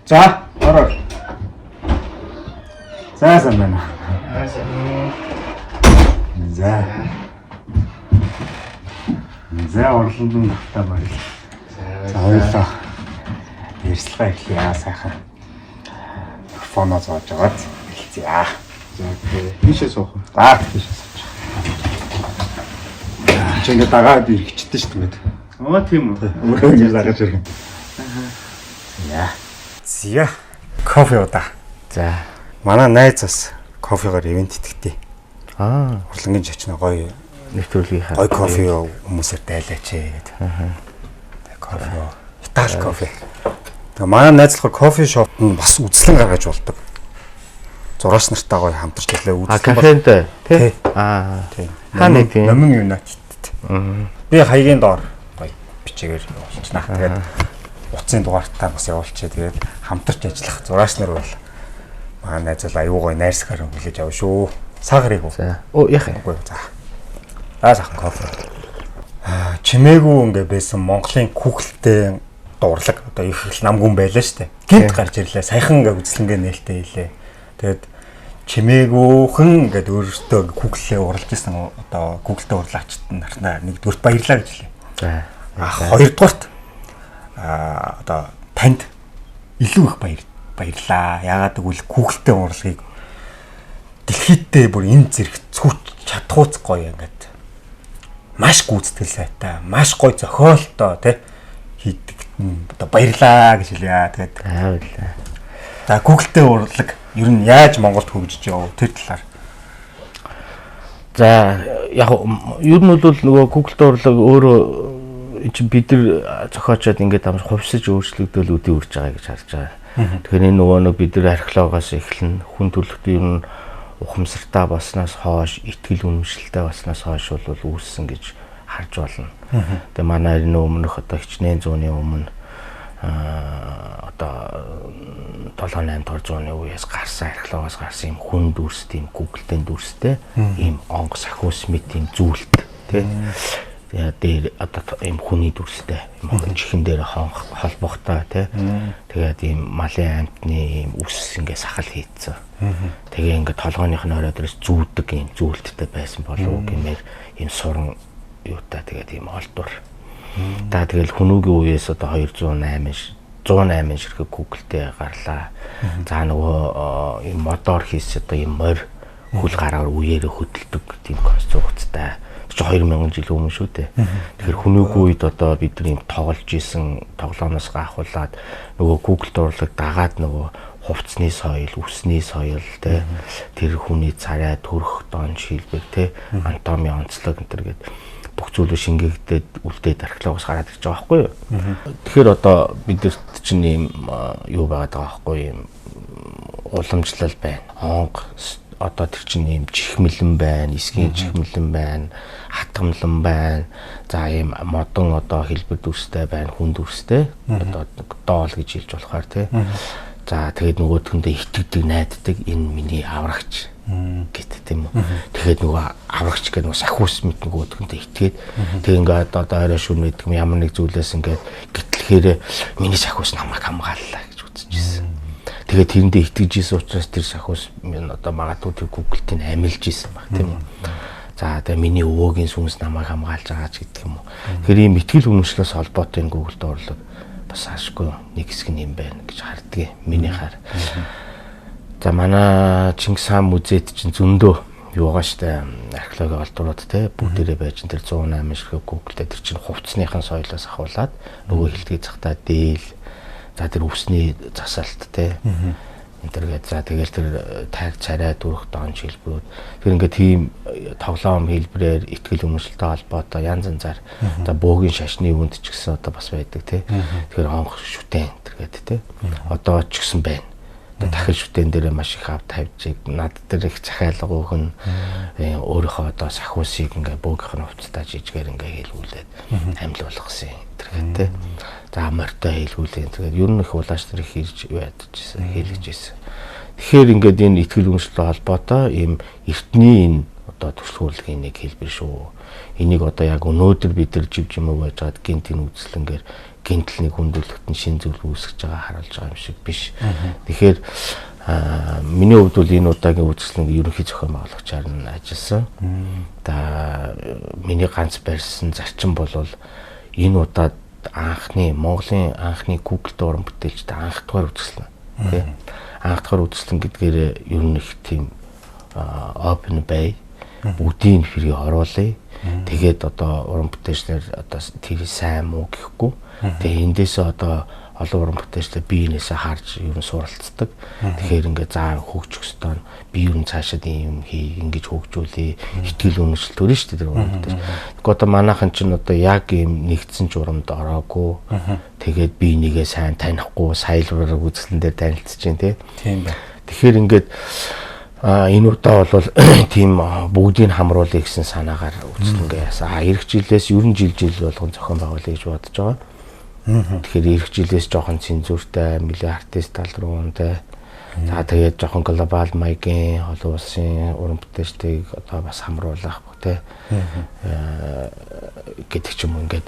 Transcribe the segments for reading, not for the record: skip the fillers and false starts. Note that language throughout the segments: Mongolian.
За, ороо. Сайн байна. За. За, орлонд нь тавтаа байна. За, хоёулаа ярьцлага эхлэе сайхан. Фоноо зоож аваад хэлцээ. За, тийшээ суух. За, тийшээ сууж. Чи ингэ дагаад ирэхчихдээ шүү дээ. Аа, тийм үү. Өөрөө ингэ дагаад ирэх. Яа. Зя. Кофе удаа. За. Манай найз бас кофегаар ивент итгэдэг. Урлагийн чачна гоё нэвтрүүлгийнхаа гоё кофе хүмүүсээр дайлаач гэдэг. Кофе. Итали кофе. Тэгээ манай найзлахаар кофе шоп бас үзлэн гаргаж болдог. Зураач нартай гоё хамтарч хэлээ үзлэн. Кафенд тий. Тийм. Хаана тийм? Номин юунатд. Би хаягийн доор гоё бичээгээр явуулчихнаа. Тэгээд утсын дугаартаа бас явуулчихъя. Тэгээд хамтарч ажиллах зураач нар бол манай найз бол аюу гоё найрсгаар хүлээж аваа шүү. Сахарыг уу? За. Оо яах юм? За. Сайхан кофе. Чимээгүй ингээ байсан Монголын хүүхэлтэй дурлаг одоо их их намгүн байлаа штэ. Гинт гарч ирлээ. Саяхан ингээ үзлэнгээ нээлттэй хийлээ. Тэгээд чимээгүйхэн ингээд өөрөөсөө Google-ээ уралж исэн одоо Google-тэй урлагчд нартай нэгдүгürt баярлаа гэж хэлээ. За. Хоёрдугаарт одоо танд илүү их баярлаа. Яагаад гэвэл Google-тэй урлагийг дэлхийдээ бүр энэ зэрэг цүүч чадхууц гоё ингээд маш гүйцэтгэл сайтай, маш гоё зохиолтой тий хийдэг одоо баярлаа гэж хэлье. Тэгээд баярлаа. За Google-тэй урлаг ер нь яаж Монголд хөгжиж яв тэр талаар. За яг ер нь бол нөгөө Google-тэй урлаг өөрөө бид нар зохиочод ингээд амж хувьсаж өөрчлөгдөөл үдий үрж байгаа гэж харж байгаа. Тэгэхээр энэ нөгөө бид нар археологоос эхлэн хүн төрөлхтөн ер нь ухамсартай болсноос хойш, итгэл үнэмшилтэй болсноос хойш бол үүссэн гэж харж байна. Тэгээ манай өмнөх одоо хичнээн зууны өмнө одоо 7-8 дугаар зууны үеэс гарсан археологоос гарсан юм хүн дүрстэй, юм Google-тэй дүрстэй, ийм онгоц ахиус мэт ийм зүйлт тий. Тэгээ дээр одоо ийм хүний дүрстэй, ийм чихэн дээр холбогтой тий. Тэгээд ийм малын амтны ийм үс ингээ сахал хийцэн. Тэгээ ингээ толгойных нь ороод ирээс зүүдэг ийм зүйлттэй байсан болов гэмээр ийм суран юутай тэгээд ийм олдвор. За тэгэл хүнүүгийн үеэс одоо 108 ширхэг Google-тэй гарлаа. За нөгөө ийм мотор хийс одоо ийм морь хүл гараар үеэрээ хөдөлдөг тийм конструкцтай. 2000 жил өмнө шүү дээ. Тэгэхээр хүнүүгийн үед одоо бид нар ийм тоглож исэн тоглооноос гахуулаад нөгөө Google дурлаг дагаад нөгөө хувцсны соёл, үсний соёл те тэр хүний царай төрх дон шилбэг те анатоми онцлог энэ төр гэдэг бүх зүйлөө шингээгдээд үлдээд археологоос гараад ирж байгаа байхгүй юу. Тэгэхээр одоо бидэрт чинь ийм юу байгаад байгаа байхгүй юм уламжлал байна. Онг одоо тэр чинь ийм чихмэлэн байна, эсгийн чихмэлэн байна, хатгамлан байна. За ийм модон одоо хэлбэр дүрстэй байна, хүн дүрстэй. Одоо доол гэж хэлж болохоор тий. За тэгээд нөгөөдгөндөө итгэдэг, найддаг энэ миний аврагч гэдэг тийм үү. Тэгээд нөгөө аврагч гэдэг нөгөө сахиус мэт нөгөөдгөндөө итгээд тэг ингээд одоо орой шүн мэдгэн ямар нэг зүйлээс ингээд гэтлэхээр миний сахиус намайг хамгааллаа гэж үзэж ирсэн. Тэгээд тэрэндээ итгэж ирсэн учраас тэр сахиус одоо магадгүй тэр Google-ийн амилж ирсэн баг тийм үү. За тэгээ миний өвөөгийн сүнс намайг хамгаалж байгаа ч гэдэг юм уу. Тэгэхээр ийм итгэл үнэмшлээс холбоотой энэ Google дуурлаг бас ашгүй нэг хэсэг нь юм байна гэж харддаг миний хар. За манай Чингис хаан музейд чинь зөндөө юу байгаа штэ археологийн олдрууд те бүгдээрээ байж тэр 108 ширхэг Google-тэй тэр чинь хувцсныхан соёлоос ахуулаад нөгөө хилдгийг захтаа дээл за тэр үсний засалт те энэ төргээд за тэгэл тэр таг царай дүрх дон шилбэрүүд тэр ингээд тийм тоглоом хэлбэрээр итгэл үнэмшилтэй холбоотой янз янзаар за бөөгийн шашны үнд ч гэсэн одоо бас байдаг те тэгэхээр онх шүтэн тэргээд те одоо ч гэсэн байна. Дахин шүтэн дээр маш их ав тавьж над дээр их захиалга өгөн өөрийнхөө одоо сахиусыг ингээ бөөгийнх нь хувцастаа жижигээр ингээ хэлгүүлээд амьд болгосон тэргээд те за морьтой хэлгүүлээ тэргээд ер нь их улаач нар их хийж ядчихсан хэлж ирсэн. Тэгэхээр ингээд энэ итгэл үнэмшилтэй холбоотой ийм эртний энэ одоо төсөлгөөрлөгийн нэг хэлбэр шүү. Энийг одоо яг өнөөдөр бид нар жив жимөө байж байгаад гинтийн үзлэнгээр гинтэлний хүндрэлт нь шин зүйл үүсгэж байгаа харуулж байгаа юм шиг биш. Тэгэхээр миний хувьд бол энэ удаагийн үйлчлэн ерөнхий зохион байгуулагчаар нь ажилласан. За миний ганц барьсан зарчим бол энэ удаад Монголын анхны Google дуран бүтээлчтэй анх дахь үйлчлэн. Тэ. Анх дахь үйлчлэн гэдгээр ер нь их тийм open bay бүгдийн хэрэг оруулъя. Тэгээд одоо уран бүтээлчнэр одоо тэр сайн муу гэхгүй. Тэгээд эндээсээ одоо олон уран бүтээлчтэй биенээсээ харж ер нь суралцдаг. Тэгэхээр ингээд заа хөгжих ёстой. Би ер нь цаашаа ийм хий ингэж хөгжүүлээ. Итгэл үнэмшил төрнө шүү дээ тэр уран бүтээлч. Тэгэхгүй одоо манайхан чинь одоо яг ийм нэгдсэн журамд ороогүй. Тэгээд би нэгээ сайн танихгүй саялбарыг үзлэн дээр танилцж чинь тийм байна. Тэгэхээр ингээд энэ удаа бол тийм бүгдийг хамруулъя гэсэн санаагаар үйлчлэнгээ яасан. Ирэх жилээс ер нь жил болгон зохион байгуулъя гэж бодож байгаа. Тэгэхээр ирэх жилээс жоохон цензуртай, мэлээ артист тал руу үнтэй. За тэгээд жоохон глобал маягийн олон улсын уран бүтээлчдийг одоо бас хамруулах тий. Гэдэг ч юм ингээд.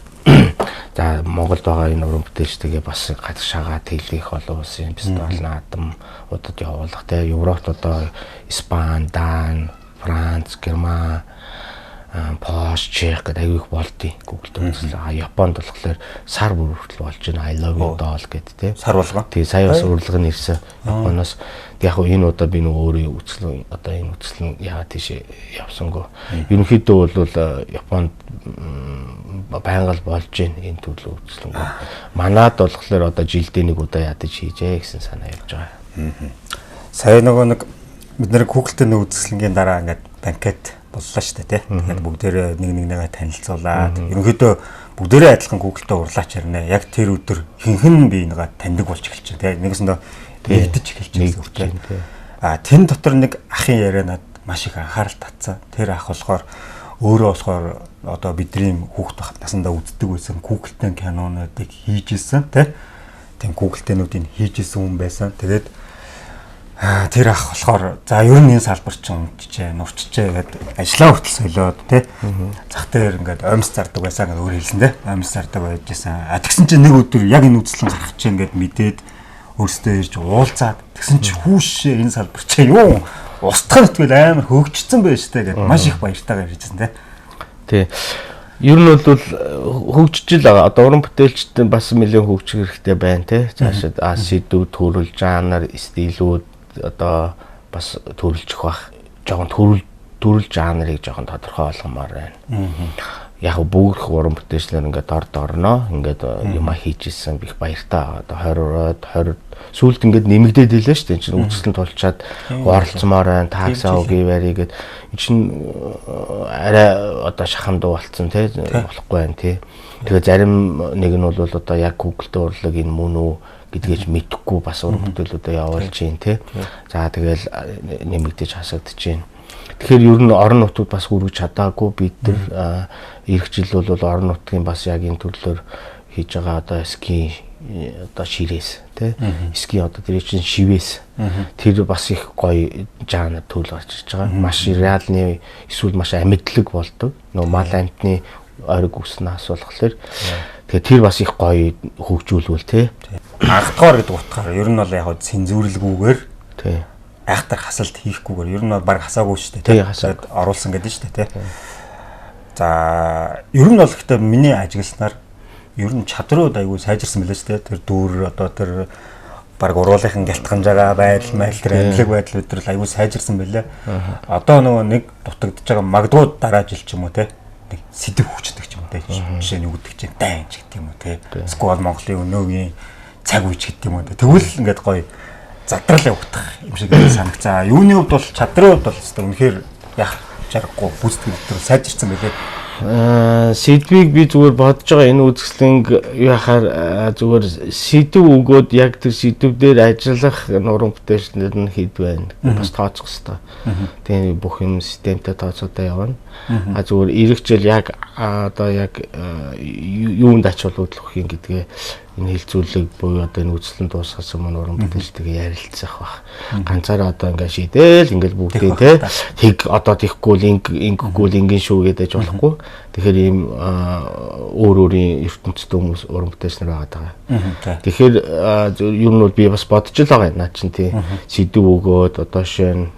За Монголд байгаа энэ уран бүтээлчдээ бас гадагшаагаа тэлэх олон улсын фестивал наадам удаад явуулах тий. Европт одоо Испани, Дан, Франц, Герман, Польш, Чех гэдэг аягүй их болдгийг Google дээр үзлээ. Японд болохоор сар бүр хүртэл болж байна. I love you doll гэдэг тий. Сар болгоо. Тэгээ сая бас урилга нь ирсэн. Японоос яг энэ удаа би нэг өөрөө үзлээ. Одоо энэ үзлэн яагаад тийш явсангүй. Ерөнхийдөө бол Японд байнга л болж байна энэ төлөв үзлэнгөө. Манад болохоор одоо жилдээ нэг удаа ядаж хийжээ гэсэн санаа явж байгаа. Сая нэг бид нэр Google дээр нэг үзлэнгийн дараа ингээд банкет боллоо шүү дээ тий. Тэгэхээр бүгдээрээ нэг танилцуулаад ерөнхийдөө бүгдээрээ адилхан Google-д урлаач ярина. Яг тэр өдөр хинхэн би нэгэ таньдаг болж эхэлж байна тий. Нэгэсэндээ нэгдэж эхэлж байгаа үг тий. Тэн дотор нэг ахын ярианад маш их анхаарал татсан. Тэр ах болохоор өөрөө болохоор одоо бидний хүүхд насандаа үздэг байсан Google-тэй кинонуудыг хийж исэн тий. Тэн Google-тэйнүүдийг хийж исэн хүн байсан. Тэгээд тэр ах болохоор за ер нь энэ салбар чинь унтжээ, нурчжээ гэдэг ажлаа хүртэл солиод тий. Зах дээр ингээд оймс зардаг байсан гэдэг өөр хэлсэн тий. Оймс зардаг байжсэн. Тэгсэн чинь нэг өдөр яг энэ үзлэн гарах чинь ингээд мэдээд өөртөө ирж уулзаад тэгсэн чинь хүүшээ энэ салбар чинь юу устгах нэтгэл амар хөгжсөн байж таа гэдэг маш их баяртайгаар хэлжсэн тий. Тий. Ер нь бол хөгжиж л байгаа. Одоо уран бүтээлчтэй бас нэлээд хөгжих хэрэгтэй байна тий. Цаашид сэдв, төрөл, жанр, стилүүд одоо бас төрөлжих бах. Жохон төрөл жанрыг жохон тодорхой болгомоор байна. Яг бүгд уран бүтээлчнэр ингээд орд орноо ингээд юм хийжсэн их баяртай. Одоо 20 сүүлд ингээд нэмэгдээд илээ шүү дээ. Чинь үзэсгэлэн тулчаад оролцмоор байна. Таксаа үгүй барий гэд чинь арай одоо шахамдуу болцсон тий болохгүй байна тий. Тэгээ зарим нэг нь бол одоо яг Google-д урлаг энэ мөн үү гэдгийг мэдэхгүй бас уран бүтээлүүдэд явуулж чинь тий. За тэгэл нэмэгдэж хасагдаж чинь. Тэгэхээр ер нь орон нутгад бас хүргэж чадаагүй бид нар ирэх жил бол орон нутгийн бас яг энэ төрлөөр хийж байгаа одоо ски одоо ширээс тий ски одоо тэр чинь шивээс тэр бас их гоё жанр төл гарч ирж байгаа. Маш реалны эсвэл маш амьдлаг болдог. Нөө мал амтны ориг үснэ асуулхлаар тэгээ тэр бас их гоё хөгжүүлвэл тий. Анхдгаар гэдэг утгаар ер нь бол яг цензуурлгүйгээр тий айхтар хасалт хийхгүйгээр ер нь баг хасаагүй шүү дээ. Хасаад оруулсан гэдэг шүү дээ. За ер нь бол гэхдээ миний ажигласнаар ер нь чадрууд айгүй сайжирсан мэлээ шүү дээ. Тэр дүүр одоо тэр баг уруулынхан гялтганж байгаа байдал, тэр амьдлаг байдал өдрөл айгүй сайжирсан мэлээ. Одоо нөгөө нэг дутагдж байгаа магадгүй дараа жил ч юм уу те. Нэг сэдв хүчдэг ч юм уу те. Жишээ нь үгдэг чинь дайн ч гэдэг юм уу те. Сквад Монголын өнөөгийн цаг үеч гэдэг юм уу те. Тэгвэл ингээд гоё задрал явагдах юм шиг санагцаа. Юуны хувьд бол чадрын хувьд бол өстой үнэхээр яг жаргагүй бүсдэг өдрөө сайжирсан байлээ. Сэдвийг би зүгээр бодож байгаа энэ үзэсгэлэнг яхаар зүгээр сэдв өгөөд яг тэр сэдв дээр ажиллах нуран бүтээлчнэр нь хэд байна. Бас тооцох хэрэгтэй. Тэгээ бүх юм системтэй тооцоотой явна. Зүгээр ирэх жил яг одоо яг юунд ач холбогдол өгөх юм гэдгээ энэ хилцүүлэг буюу одоо энэ үзлэн дуусгасан мөн уран бүтээлчтэйгээ ярилцах бах. Ганцаараа одоо ингээ шийдээл ингээл бүгдээ те тэг одоо тийхгүй л ингэхгүй л ингэн шүү гэдэж болохгүй. Тэгэхээр ийм өөр өөрийн ертөнцийн хүмүүс уран бүтээлч нар байгаа. Тэгэхээр юм нь би бас бодож л байгаа наа чин тий сэдв өгөөд одоо шин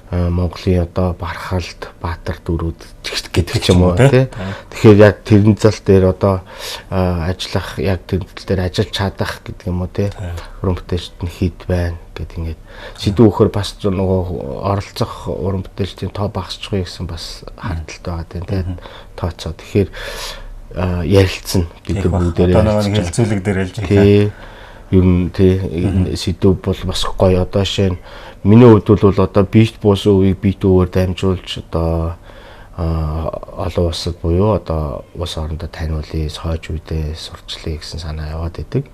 Монголын одоо Бархалд Баатар дөрүүд гэдэг ч юм уу тий. Тэгэхээр яг тэрэн зал дээр одоо ажиллах яг тэр дээр ажиллаж чадах гэдэг юм уу тий. Уран бүтээлчд нь хэд байна гэдэг ингээд сэдв өгөхөр бас нөгөө оролцох уран бүтээлчдийн тоо багасчихгүй гэсэн бас хардталтай байгаа тий. Тооцоо. Тэгэхээр ярилцсан бид бүгдээрээ одоо нэг хэлцүүлэг дээр ялж байгаа. Тий. Ер нь тий сэдв бол бас гоё одоо шин миний хувьд бол одоо бит буусан үеийг бит өөр дамжуулж одоо олон улсад буюу одоо улс орондоо таниулъя, сойж үедээ сурчлаа гэсэн санаа яваад идэг.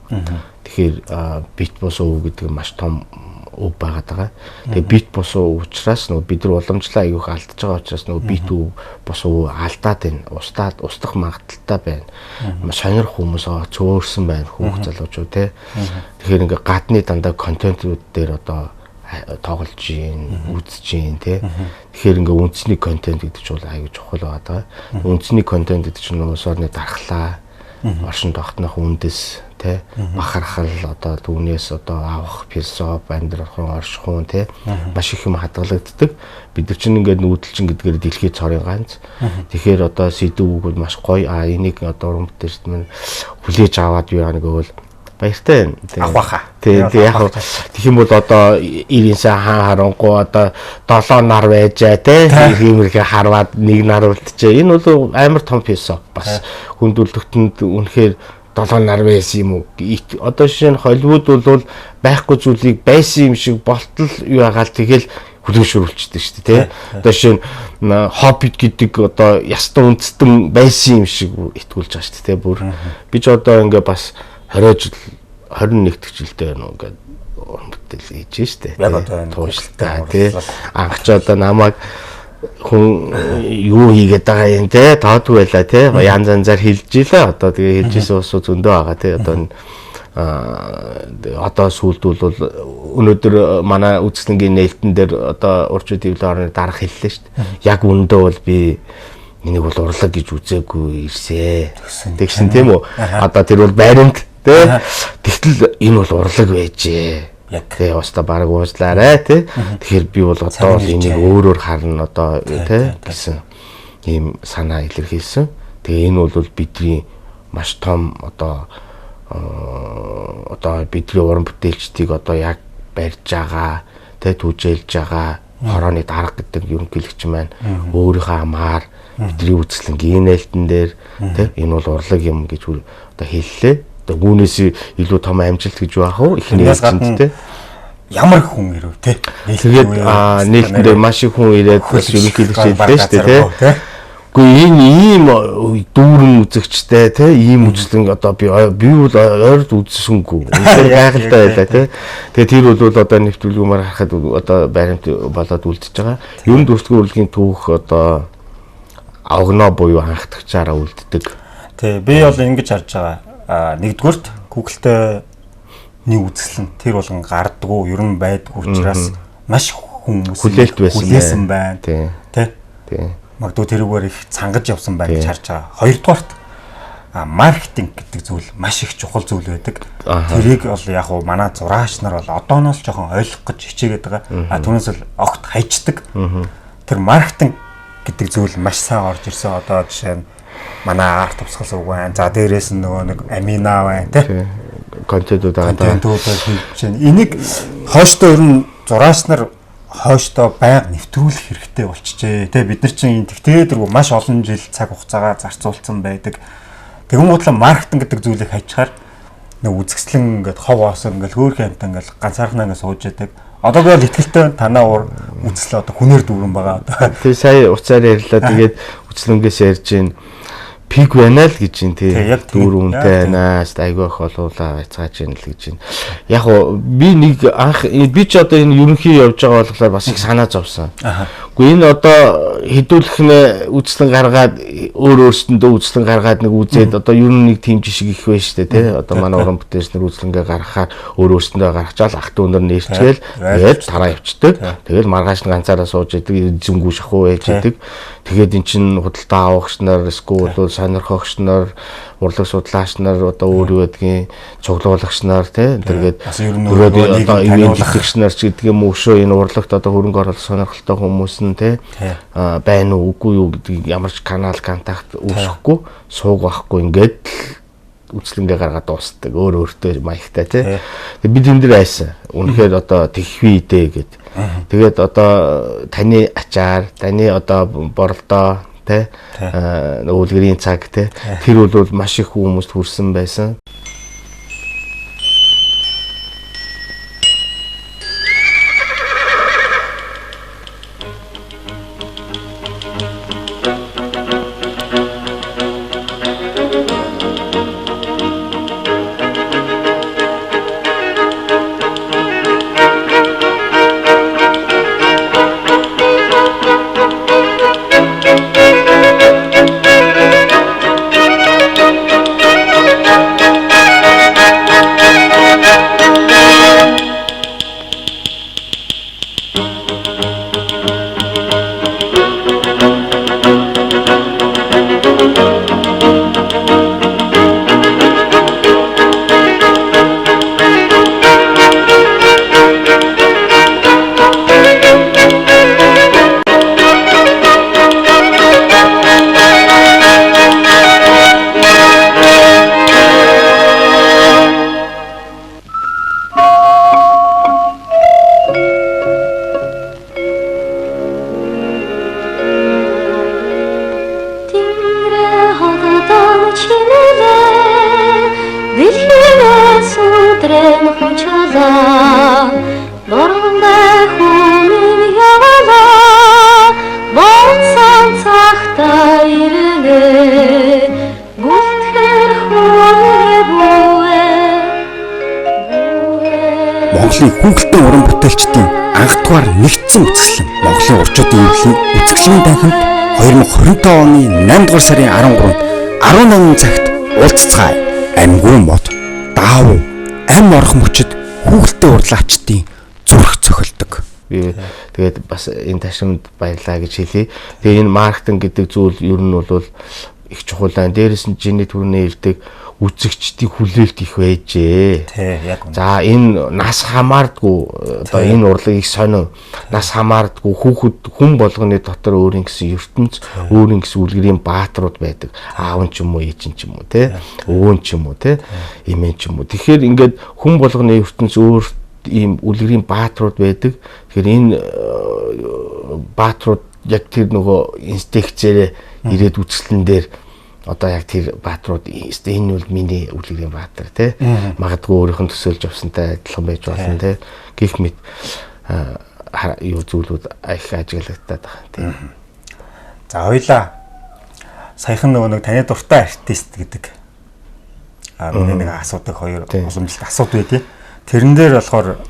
Тэгэхээр бит буусан үе гэдэг нь маш том өв байгаад байгаа. Тэгээ бит буусан учраас нөгөө бид нар уламжлаа аявуух алдаж байгаа учраас нөгөө бит буусан алдаад байна. Устдах магадaltaй байна. Сонир хүмүүс цөөрсөн байна хүүхд залуучууд те. Тэгэхээр ингээ гадны дандаа контентууд дээр одоо тоглож гин, үзэж гин те. Тэгэхээр ингээ үндэсний контент гэдэг чинь аюу чухал байгаа. Үндэсний контент гэдэг чинь улс орны дархлаа, оршин тогтнох үндэс те бахархал одоо түүнээс одоо авах философи амьдрахын оршихуун те маш их юм хадгалагддаг. Бид нар чинь ингээд нүүдэлчин гэдгээр дэлхийд цорын ганц. Тэгэхээр одоо сэдв үг бол маш гоё. Энийг одоо уран бүтээлчд мань хүлээж аваад юу яа нэг бол баяртай байна. Авахаа. Тэгээ яг тэгэх юм бол одоо 90-аас хаан харангуй одоо 7 нар байжээ те иймэрхүү харваад нэг нар үлдчихэ. Энэ бол амар том философи бас хүндүүлэгтэнд үнэхээр 7 нар байсан юм уу? Одоо жишээ нь Холливуд бол байхгүй зүйлийг байсан юм шиг болтол юу ягаал тэгэл хүлээгшүүлчихдэг шүү дээ, тий. Одоо жишээ нь Хоббит гэдэг одоо ястан үндэстэн байсан юм шиг итгүүлж байгаа шүү дээ, бүр. Би ч одоо ингээ бас 20 жил 21 дэх жилдээ ингээ бүтэл хийж штэ. Яг одоо энэ тууштай тий. Анх ч одоо намайг хүн юу хийгээд байгаа юм те тоодгүй байла те янз янзаар хэлж илээ одоо тэгээ хэлжсэн ус зөндөө байгаа те одоо сүүлд бол өнөөдөр манай үзэсгэлэнгийн нээлтэн дээр одоо урчин дэвлэн орны дарга хэллээ шүү дээ. Яг үндэ бол би энийг бол урлаг гэж үзээгүй ирсээ. Тэгсэн тийм үү? Одоо тэр бол баримт те. Тэгтэл энэ бол урлаг байжээ. Яг тэгээ уста баг уучлаарай тий. Тэгэхээр би бол одоо энийг өөрөөр харна одоо тий гэсэн ийм санаа илэрхийлсэн. Тэгээ энэ бол бидний маш том одоо бидний уран бүтээлчдийг одоо яг барьж байгаа тий түжээлж байгаа хорооны дарга гэдэг ерөнхийлөгч маань өөрийнхөө амаар бидний үзэсгэлэнгийн нээлтэн дээр тий энэ бол урлаг юм гэж одоо хэллээ. Үүнээс илүү том амжилт гэж байх уу? Эхний ээлжинд те. Ямар хүн ирв те. Тэгээд нээлтэндээ маш их хүн ирээд ерөнхийлөгч хэллээ шүү дээ те. Гэхдээ энэ ийм дүүрэн үзэгчтэй те ийм үзлэн одоо би бол ойрд үзсэнгүй. Үнэхээр гайхалтай байлаа те. Тэгээд тэр бол одоо нэвтрүүлгүүмээр харахад одоо баримт болоод үлдчихэж байгаа. Ерөн дүрсгэн урлагийн түүх одоо огноо буюу анхдагчаараа үлддэг. Тэг би бол ингэж харж байгаа. Нэгдүгürt Google-тэй нэг үзэсгэлэн тэр болгон гардггүй ер нь байдг учраас маш хүмүүс хүлээсэн байна. Тэ. Магадгүй тэрүүгээр их цангаж явсан байна гэж харж байгаа. Хоёрдугаарт маркетинг гэдэг зүйл маш их чухал зүйл байдаг. Тэрийг бол яг уу манай зураач нар бол одооноос жоохон ойлгох гэж хичээгээд байгаа. Түүнээс л огт хайчдаг. Тэр маркетинг гэдэг зүйл маш сайн орж ирсэн. Одоо жишээ нь манай арт тусгал үг байна. За дээрээс нь нөгөө нэг амина байна тий. Контентууд байгаа. Контентууд хийж байна. Энийг хойштоо ер нь зураач нар хойштоо байнга нэвтрүүлэх хэрэгтэй болчихжээ. Тэ бид нар чинь тэгтээдэргүй маш олон жил цаг хугацаагаа зарцуулсан байдаг. Тэгэн бодлоо маркетинг гэдэг зүйлийг хайчаар нэг үзэсгэлэн ингээд хов оосоо ингээд хөөрхөн амтан ингээд ганцаархнаа ингээд сууж яадаг. Одоогийн бол ихтэлтэй танаа уур үзэсгэлээ одоо хүнээр дүүрэн байгаа одоо. Тэг сая уцаар ярьлаа тэгээд үзлэнгээс ярьж гин пик байна л гэж юм тий. Дүүр үнтэй байна. Айгүй их олуулаа байцгааж гин л гэж юм. Яг уу би нэг анх би ч одоо энэ ерөнхий явж байгаа болохоор бас их санаа зовсон. Гэхдээ энэ одоо хэдүүлэх нэ үзлэн гаргаад өөрөөсөндөө үзлэн гаргаад нэг үзээд одоо ер нь нэг тийм жишг их байна шүү дээ тий. Одоо манай уран бүтээлч нар үзлэнгээ гаргахаар өөрөөсөндөө гаргачаал ах トゥ өнөр нэрчгээл тэгээд тараа явцдаг. Тэгэл маргааш нь ганцаараа сууж идэг зөнгүү шахуу байж идэг. Тэгээд эн чин худалдаа авагч нар эсвэл сонирхогч нар урлаг судлаач нар одоо өөр юу гэдгийг цуглуулагч нар тий. Тэгээд одоо ивент хийгч нар ч гэдэг юм уу шүү энэ урлагт одоо хөрөнгө оруулалт сонирхолтой хүмүүс нь тий байна уу үгүй юу гэдэг ямар ч канал контакт үүсэхгүй сууг байхгүй ингээд үзлэнгээ гаргаад дуустдаг өөр өөртөө маягтай тий. Тэгээд бид энэ дээр айсан. Үнэхээр одоо тэгхвээ дээ гэд. Тэгээд одоо таны ачаар, таны одоо боролдоо тий өвлгэрийн цаг тий тэр бол маш их хүмүүст хүрсэн байсан. Монголын хүүхдийн уран бүтээлчдийн анх дугаар нэгдсэн үзэсгэлэн Монголын урчуудын эвлэлийн үзэсгэлэн танхимд 2025 оны 8 дугаар сарын 13-нд 18 цагт уулзцгаая. Амьгүй мод даав ам орох мөчөд хүүхдтэй урлагчдын зүрх цохилдог. Би тэгээд бас энэ ташрамд баярлаа гэж хэлье. Тэгээ энэ маркетинг гэдэг зүйл ер нь бол их чухал байна. Дээрээс нь жиний түрүүний хэлдэг үзэгчдийн хүлээлт их байжээ. Тий, яг үнэ. За энэ нас хамаардгүй одоо энэ урлагийг сонио нас хамаардгүй хүүхэд хүн болгоны дотор өөрийн гэсэн ертөнц, өөрийн гэсэн үлгэрийн бааtruуд байдаг. Аав нь ч юм уу, ээж нь ч юм уу, тий. Өвөө нь ч юм уу, тий. Эмээ ч юм уу. Тэгэхээр ингээд хүн болгоны ертөнц өөр ийм үлгэрийн бааtruуд байдаг. Тэгэхээр энэ бааtruуд яг тэр нөгөө инстинктээр ирээд үзэсгэлэн дээр одоо яг тэр бааtruуд энэ бол миний үлгэрийн баатар тий. Магадгүй өөрийнх нь төсөөлж авсантай адилхан байж болно тий. Гэх мэт юу зүйлүүд их ажиглагдаад байгаа тий. За хоёлаа саяхан нөгөө нэг таны дуртай артист гэдэг миний нэг асуудаг хоёр уламжлалт асуудаг байдیں۔ Тэрэн дээр болохоор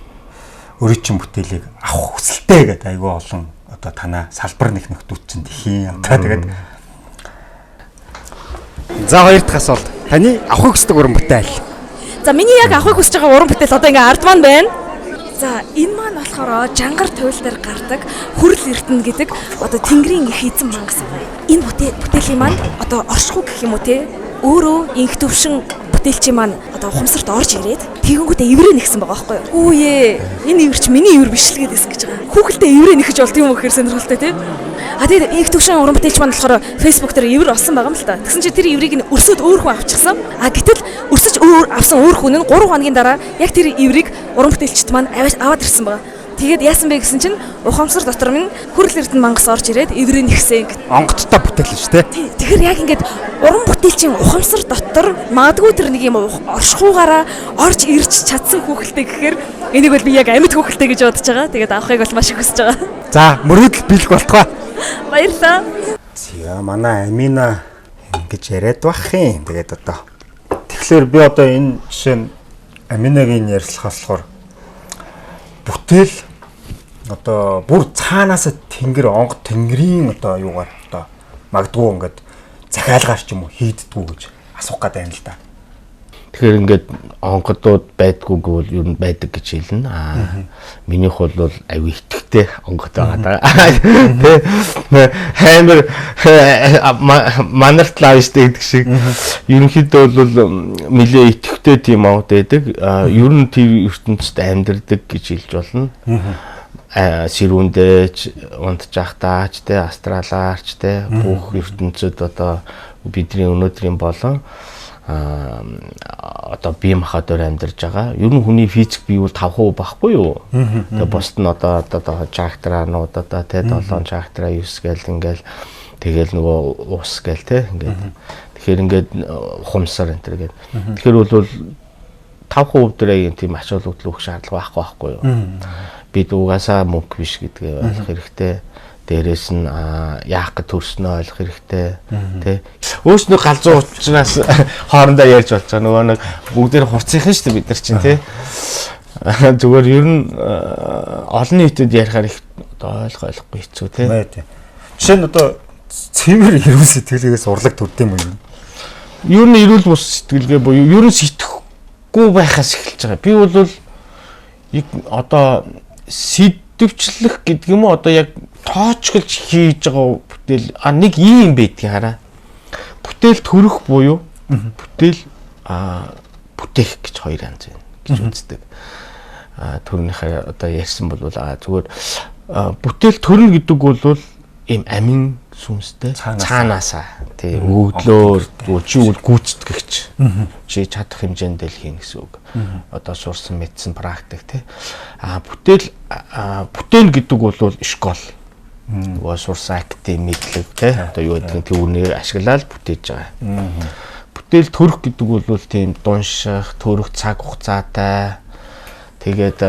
өрөөчн бүтээлийг авах хүсэлтэй гэдэг айгүй олон одоо танаа салбар нэхнэгтүүд чинь тхийн одоо тэгээд за хоёр дахь асуулт. Таны авахыг хүсдэг уран бүтээл. За миний яг авахыг хүсэж байгаа уран бүтээл одоо ингээ ард маань байна. За энэ маань болохоор жангар туйл дээр гардаг хүрл эрдэнэ гэдэг одоо тэнгэрийн их эзэн мангас. Энэ бүтээлийн маань одоо оршихуй гэх юм уу те өөрөө инх төвшин бүтээлчийн маань одоо ухамсарт орж ирээд тэгэнгүүтээ иврээ нэгсэн байгаа байхгүй юу? Үе энэ ивэр чи миний ивэр биш л гэдээсэн гэж байгаа. Хүүхэлдээ иврээ нэхэж болд юм уу гэхээр сонирхолтой те. А тэгээд инх төвшин уран бүтээлч маань болохоор Facebook дээр ивэр олсон байгаа юм л та. Тэгсэн чи тэр иврийг нь өрсөд өөр хүн авчихсан. А гэтэл өрсөж өөр авсан өөр хүн нь 3 хоногийн дараа яг тэр иврийг уран бүтээлчт маань аваад ирсэн байгаа. Тэгээд яасан бэ гэсэн чинь ухамсар дотор минь хүрл эрдэнэ мангас орж ирээд иврээ нэгсэн гэд. Онгоцтой бүтээл шүү дээ. Тэгэхээр яг ингээд уран бүтээлчийн ухамсар дотор магадгүй тэр нэг юм оршихуугаараа орж ирж чадсан хүүхэлтэй гэхээр энийг бол би яг амьд хүүхэлтэй гэж бодож байгаа. Тэгээд авахыг бол маш их хүсэж байгаа. За мөрөдөл бэлэг болтгоо. Баярлалаа. За манай Амина ингэж яриад байх юм. Тэгээд одоо тэгэхээр би одоо энэ жишээ нь Аминагийн ярилцлагаас болохоор бүтээл одоо бүр цаанаас тэнгэр онгод тэнгэрийн одоо юугаар одоо магадгүй ингээд захиалгаар ч юм уу хийддгүү гэж асуух гээд байна л да. Тэгэхээр ингээд онгодууд байдгүйг бол ер нь байдаг гэж хэлнэ. Минийх бол аюу итгэвтэй онгод байгаа даа. Тэ хаймер манарт лавштэй гэдэг шиг ерөнхийдөө бол нэлээ итгэвтэй тийм онгод байдаг. Ер нь тэр ертөнцид амьдардаг гэж хэлж болно. Сэрүүндээч, унтжахтаач, тэ астралаарч, тэ бүх ертөнцид одоо бидний өнөөдрийн болон одоо бие махбодоор амьдарч байгаа. Ер нь хүний физик бие бол 5% багхгүй юу? Тэгээ бусд нь одоо чактранууд одоо тэ 7 чактра 9 гээл ингээл тэгэл нөгөө ус гээл тэ ингээд. Тэгэхээр ингээд ухамсар энэ төр гээд. Тэгэхээр бол 5% дээр тийм ач холбогдол өгөх шаардлага байхгүй юу? Бид угаасаа мөнгө биш гэдгээ ойлгох хэрэгтэй. Дээрээс нь яах гэж төрснөө ойлгох хэрэгтэй тий. Өөрснөө галзуу учраас хоорондоо ярьж болж байгаа. Нөгөө нэг бүгдээр хурцынхан шүү дээ бид нар чинь тий. Зүгээр ер нь олон нийтэд ярихаар их одоо ойлгохгүй хэцүү тий. Жишээ нь одоо цэвэр эрүүл сэтгэлээс урлаг төрд юм уу? Ер нь эрүүл бус сэтгэлгээ буюу ер нь сэтгэхгүй байхаас эхэлж байгаа. Би бол одоо сэдвчлэх гэдэг юм уу одоо яг тоочглж хийж байгаа бүтээл нэг ийм байдгийг хараа. Бүтээл төрөх буюу бүтээл бүтээх гэж хоёр янз байна гэж үздэг. Төрнийхээ одоо ярьсан бол зүгээр бүтээл төрнө гэдэг бол ийм амин сүнстэй цаанаасаа тий өглөөр чи үл гүйцэтгэгч чи чадах хэмжээнд л хийн гэсэн үг. Одоо сурсан мэдсэн практик тий бүтээн гэдэг бол школ нөгөө сурсан академи мэдлэг тий одоо юу гэдэг түүнийг ашиглаад бүтээж байгаа. Бүтээл төрөх гэдэг бол тийм дунших төрөх цаг хугацаатай тэгээд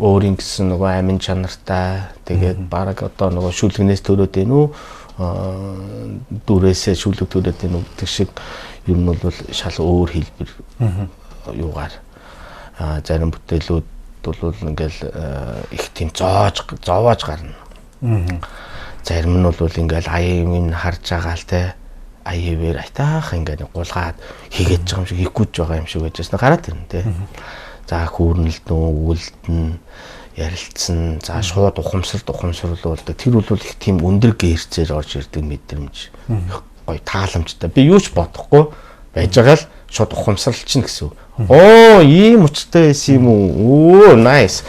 өөрийн гэсэн нөгөө амин чанартай тэгээд баг одоо нөгөө шүлгнээс төрөөд байна уу дүрээсээ шүлэг төрөөд байна уу гэдэг шиг ер нь бол шал өөр хэлбэр юугаар зарим бүтээлүүд бол ингээл их тийм зовоож гарна. Зарим нь бол ингээл аяын харж байгаа л те аяавэр айтаах ингээд гулгаад хийгээд байгаа юм шиг хийггүйж байгаа юм шиг байжсэн гараад ирнэ те. За хүүрнэлт үлдэн ярилцсан за шууд ухамсарлуулдаг тэр бол их тийм өндөр гэрцээр орж ирдэг мэдрэмж гоё тааламжтай би юу ч бодохгүй байж байгаа л шууд ухамсарлчин гэсэн. Оо ийм учиртай байсан юм уу? Оо nice.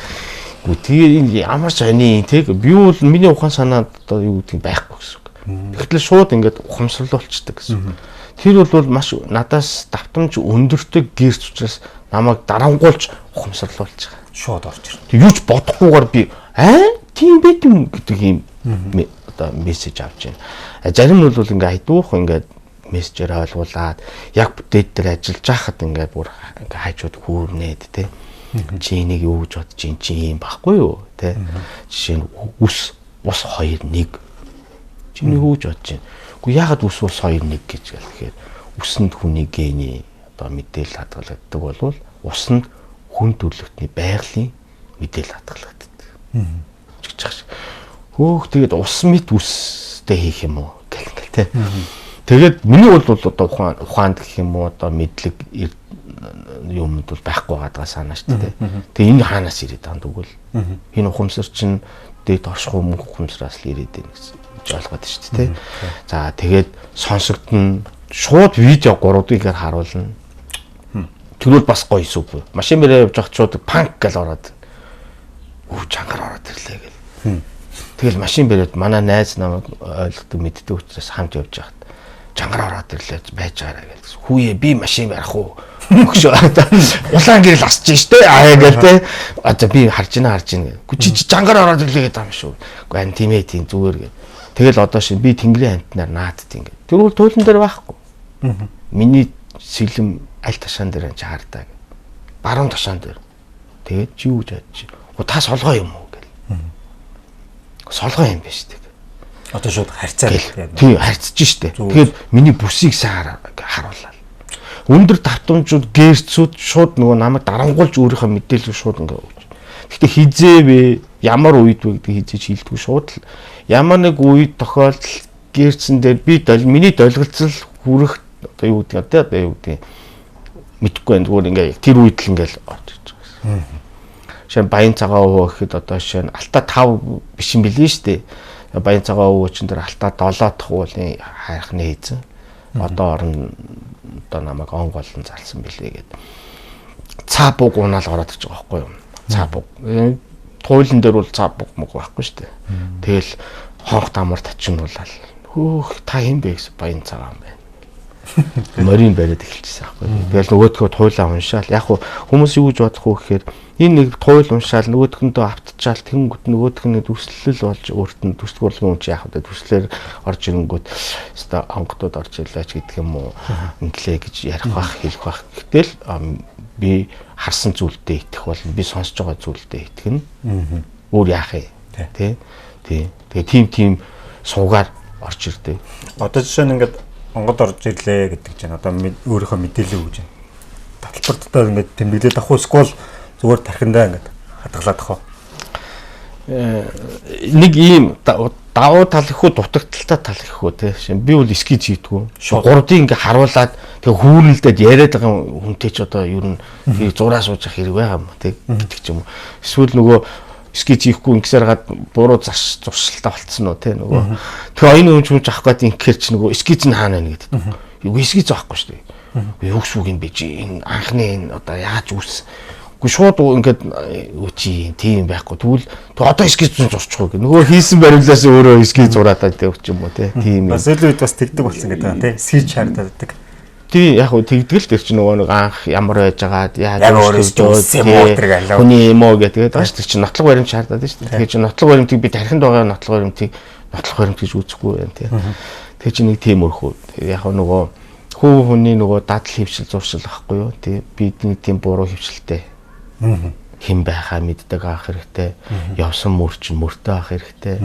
Тэгээ ямар ч сони тэг би бол миний ухаан санаад одоо юу гэдэг байхгүй гэсэн. Тэгэхээр шууд ингээд ухамсарлуулцдаг гэсэн. Тэр бол маш надаас давтамж өндөртэй гэрч учраас намайг дарангуулж ухамсарлуулж байгаа. Шууд орж ирнэ. Тэг юу ч бодохгүйгээр би тийм байт юм гэдэг юм одоо мессеж авч байна. Зарим нь бол ингээ хайдуух ингээ мессежээр ойлгуулад яг бүтээд дээр ажиллаж байхад ингээ бүр ингээ хайжууд хүүрнээд те. Чи энийг юу гэж бодож ин чи юм байхгүй юу те. Жишээ нь ус 2 1 чиний юу гэж бодож байна. Гэхдээ ягаад ус 2 1 гэж гэхээр усанд хүний гений одоо мэдээлэл хадгалагддаг болвол усанд хүн төрлөختний байгалийн мэдээлэл хадгалагддаг. Жигч чагш. Хөөх тэгээд ус мэд үстэй хийх юм уу гэх те. Тэгээд миний бол одоо ухаанд гэх юм уу одоо мэдлэг юмд бол байхгүй байгаа санаа шүү дээ. Тэгээ энэ хаанаас ирээд байгаа тэгвэл энэ ухамсар чинь дээд орших мөнх ухамсараас л ирээд байна гэж ойлгоод шүү дээ. За тэгээд сонсогдно шууд видео 3-ыг харуулна. Тэгвэл бас гоё сүп. Машин мөрөө явж байгаа чууд панк гэл ороод чангаар ороод ирлээ гэл. Тэгэл машин бэрээд манай найз намайг ойлгодог мэддэг учраас хамт явж байхад чангаар ороод ирлээ байж байгаараа гэл. Хүүе би машин барих уу? Өгшөө. Улаан гэрэл асч штэ. Гэл те. За би харж байна. Чи чангаар ороод ирлээ гэдэг юм шүү. Уу тийм ээ тийм зүгээр гэл. Тэгэл одоо шин би тэнгэрийн амтнаар наадт ингэ. Тэгвэл туйлан дээр байхгүй. Миний сэлэм аль ташаан дээр чи хардаа. Баруун ташаан дээр. Тэгээд чи юу гэж бодож байна? Та солгоо юм уу гэл. Солгоо юм байна шүү дээ. Одоо шууд харьцаа гэл. Тийм харьцаж штэ. Тэгээд миний бүсийг сайн харууллаа. Өндөр давтамжууд гэрцүүд шууд нөгөө намайг дарангуулж өөрийнхөө мэдээлэл шууд ингээ өгч. Гэхдээ хизээ вэ? Ямар үед вэ гэдэг хизээж хэлдэггүй шууд л ямар нэг үед тохиолдол гэрцэн дээр би миний долгилцол хүрэх одоо юу гэдэг одоо юу гэдэг мэдхгүй байна. Зүгээр ингээ тэр үед л ингээл орж иж байгаа гэсэн. Жишээ нь баян цагаан өвөө гэхэд одоо жишээ нь алтаа 5 биш юм билээ шүү дээ. Баян цагаан өвөө чинь тэр алтаа 7 дахь уулын хайрхны эзэн. Одоо орон одоо намайг он голон залсан билээ гэд. Цаа буг унаал ороод иж байгаа байхгүй юу? Цаа буг. Туйлын дээр бол цаа буг мөг байхгүй шүү дээ. Тэгэл хонх тамар тачинуулаад хөөх та юм бэ гэсэн баян цагаан байна. Морин бариад эхэлчихсэн байхгүй. Тэгэл нөгөөдхөө туйлаа уншаал. Яг хүмүүс юу гэж бодох вэ гэхээр энэ нэг туйл уншаал нөгөөдхөндөө автчаал тэнгүүд нөгөөдх нь дүрслэл болж өөрт нь дүрслэгүрлийн хүн чи яг одоо дүрслэлээр орж ирэнгүүт өстой онгодод орж ирлаач гэдэг юм уу инглээ гэж ярих бах хэлэх бах. Гэтэл би харсан зүйлдээ итгэх бол би сонсож байгаа зүйлдээ итгэнэ. Өөр яах юм тий. Тэгээ тийм суугаар орж ирдээ. Одоо жишээ нь ингээд онгод орж ирлээ гэдэг чинь одоо өөрийнхөө мэдээлэл өгж байна. Таталбартаа ингээд тэмдэглээд авах эсвэл зүгээр тархиндаа ингээд хадгалаад авах. Нэг ийм давуу тал их үү дутагдaltaй тал их үү те. Би бол скич хийдгүү. Гурдын ингээ харуулад тэгээ хүүрнэлдээд яриад байгаа хүнтэй ч одоо ер нь тэгээ зураа сууж ах хэрэг байгаа юм те гэдэг ч юм уу. Эсвэл нөгөө скич хийхгүй ингэсээр гад буруу зуршилтаа болцсон уу те нөгөө. Тэгээ оюуны өмч авах гээд ингээр ч нөгөө скич нь хаана байна гэдэг. Юу скич авахгүй шүү дээ. Юу шүүг юм бэ чи энэ анхны энэ одоо яаж үүс шууд ингээд үчи тийм байхгүй. Тэгвэл одоо скич зурчихгүй гэх. Нөгөө хийсэн баримлаас өөрөө скич зураатаад тавьчих юм уу те. Тийм. Бас илүү үед бас тэгдэг болсон гэдэг байна те. Скич харагддаг. Тийм яг хөө тэгдэл тэр чинь нөгөө нэг анх ямар байж байгаад яаж өөрөөсөө хүний юм уу гэдэг. Тэгээд чи нотлог баримт шаардаад шүү дээ. Тэгээд чи нотлог баримтыг би тархинд байгаа нотлог баримтыг нотлог баримт гэж үзэхгүй байна те. Тэгээд чи нэг тийм өрхөө. Яг нөгөө хүний нөгөө дадал хөвшил зуршил ахгүй юу. Тэг бидний тийм буруу хөвшилтэй. Хин байхаа мэддэг авах хэрэгтэй. Явсан мөр чинь мөртөө авах хэрэгтэй.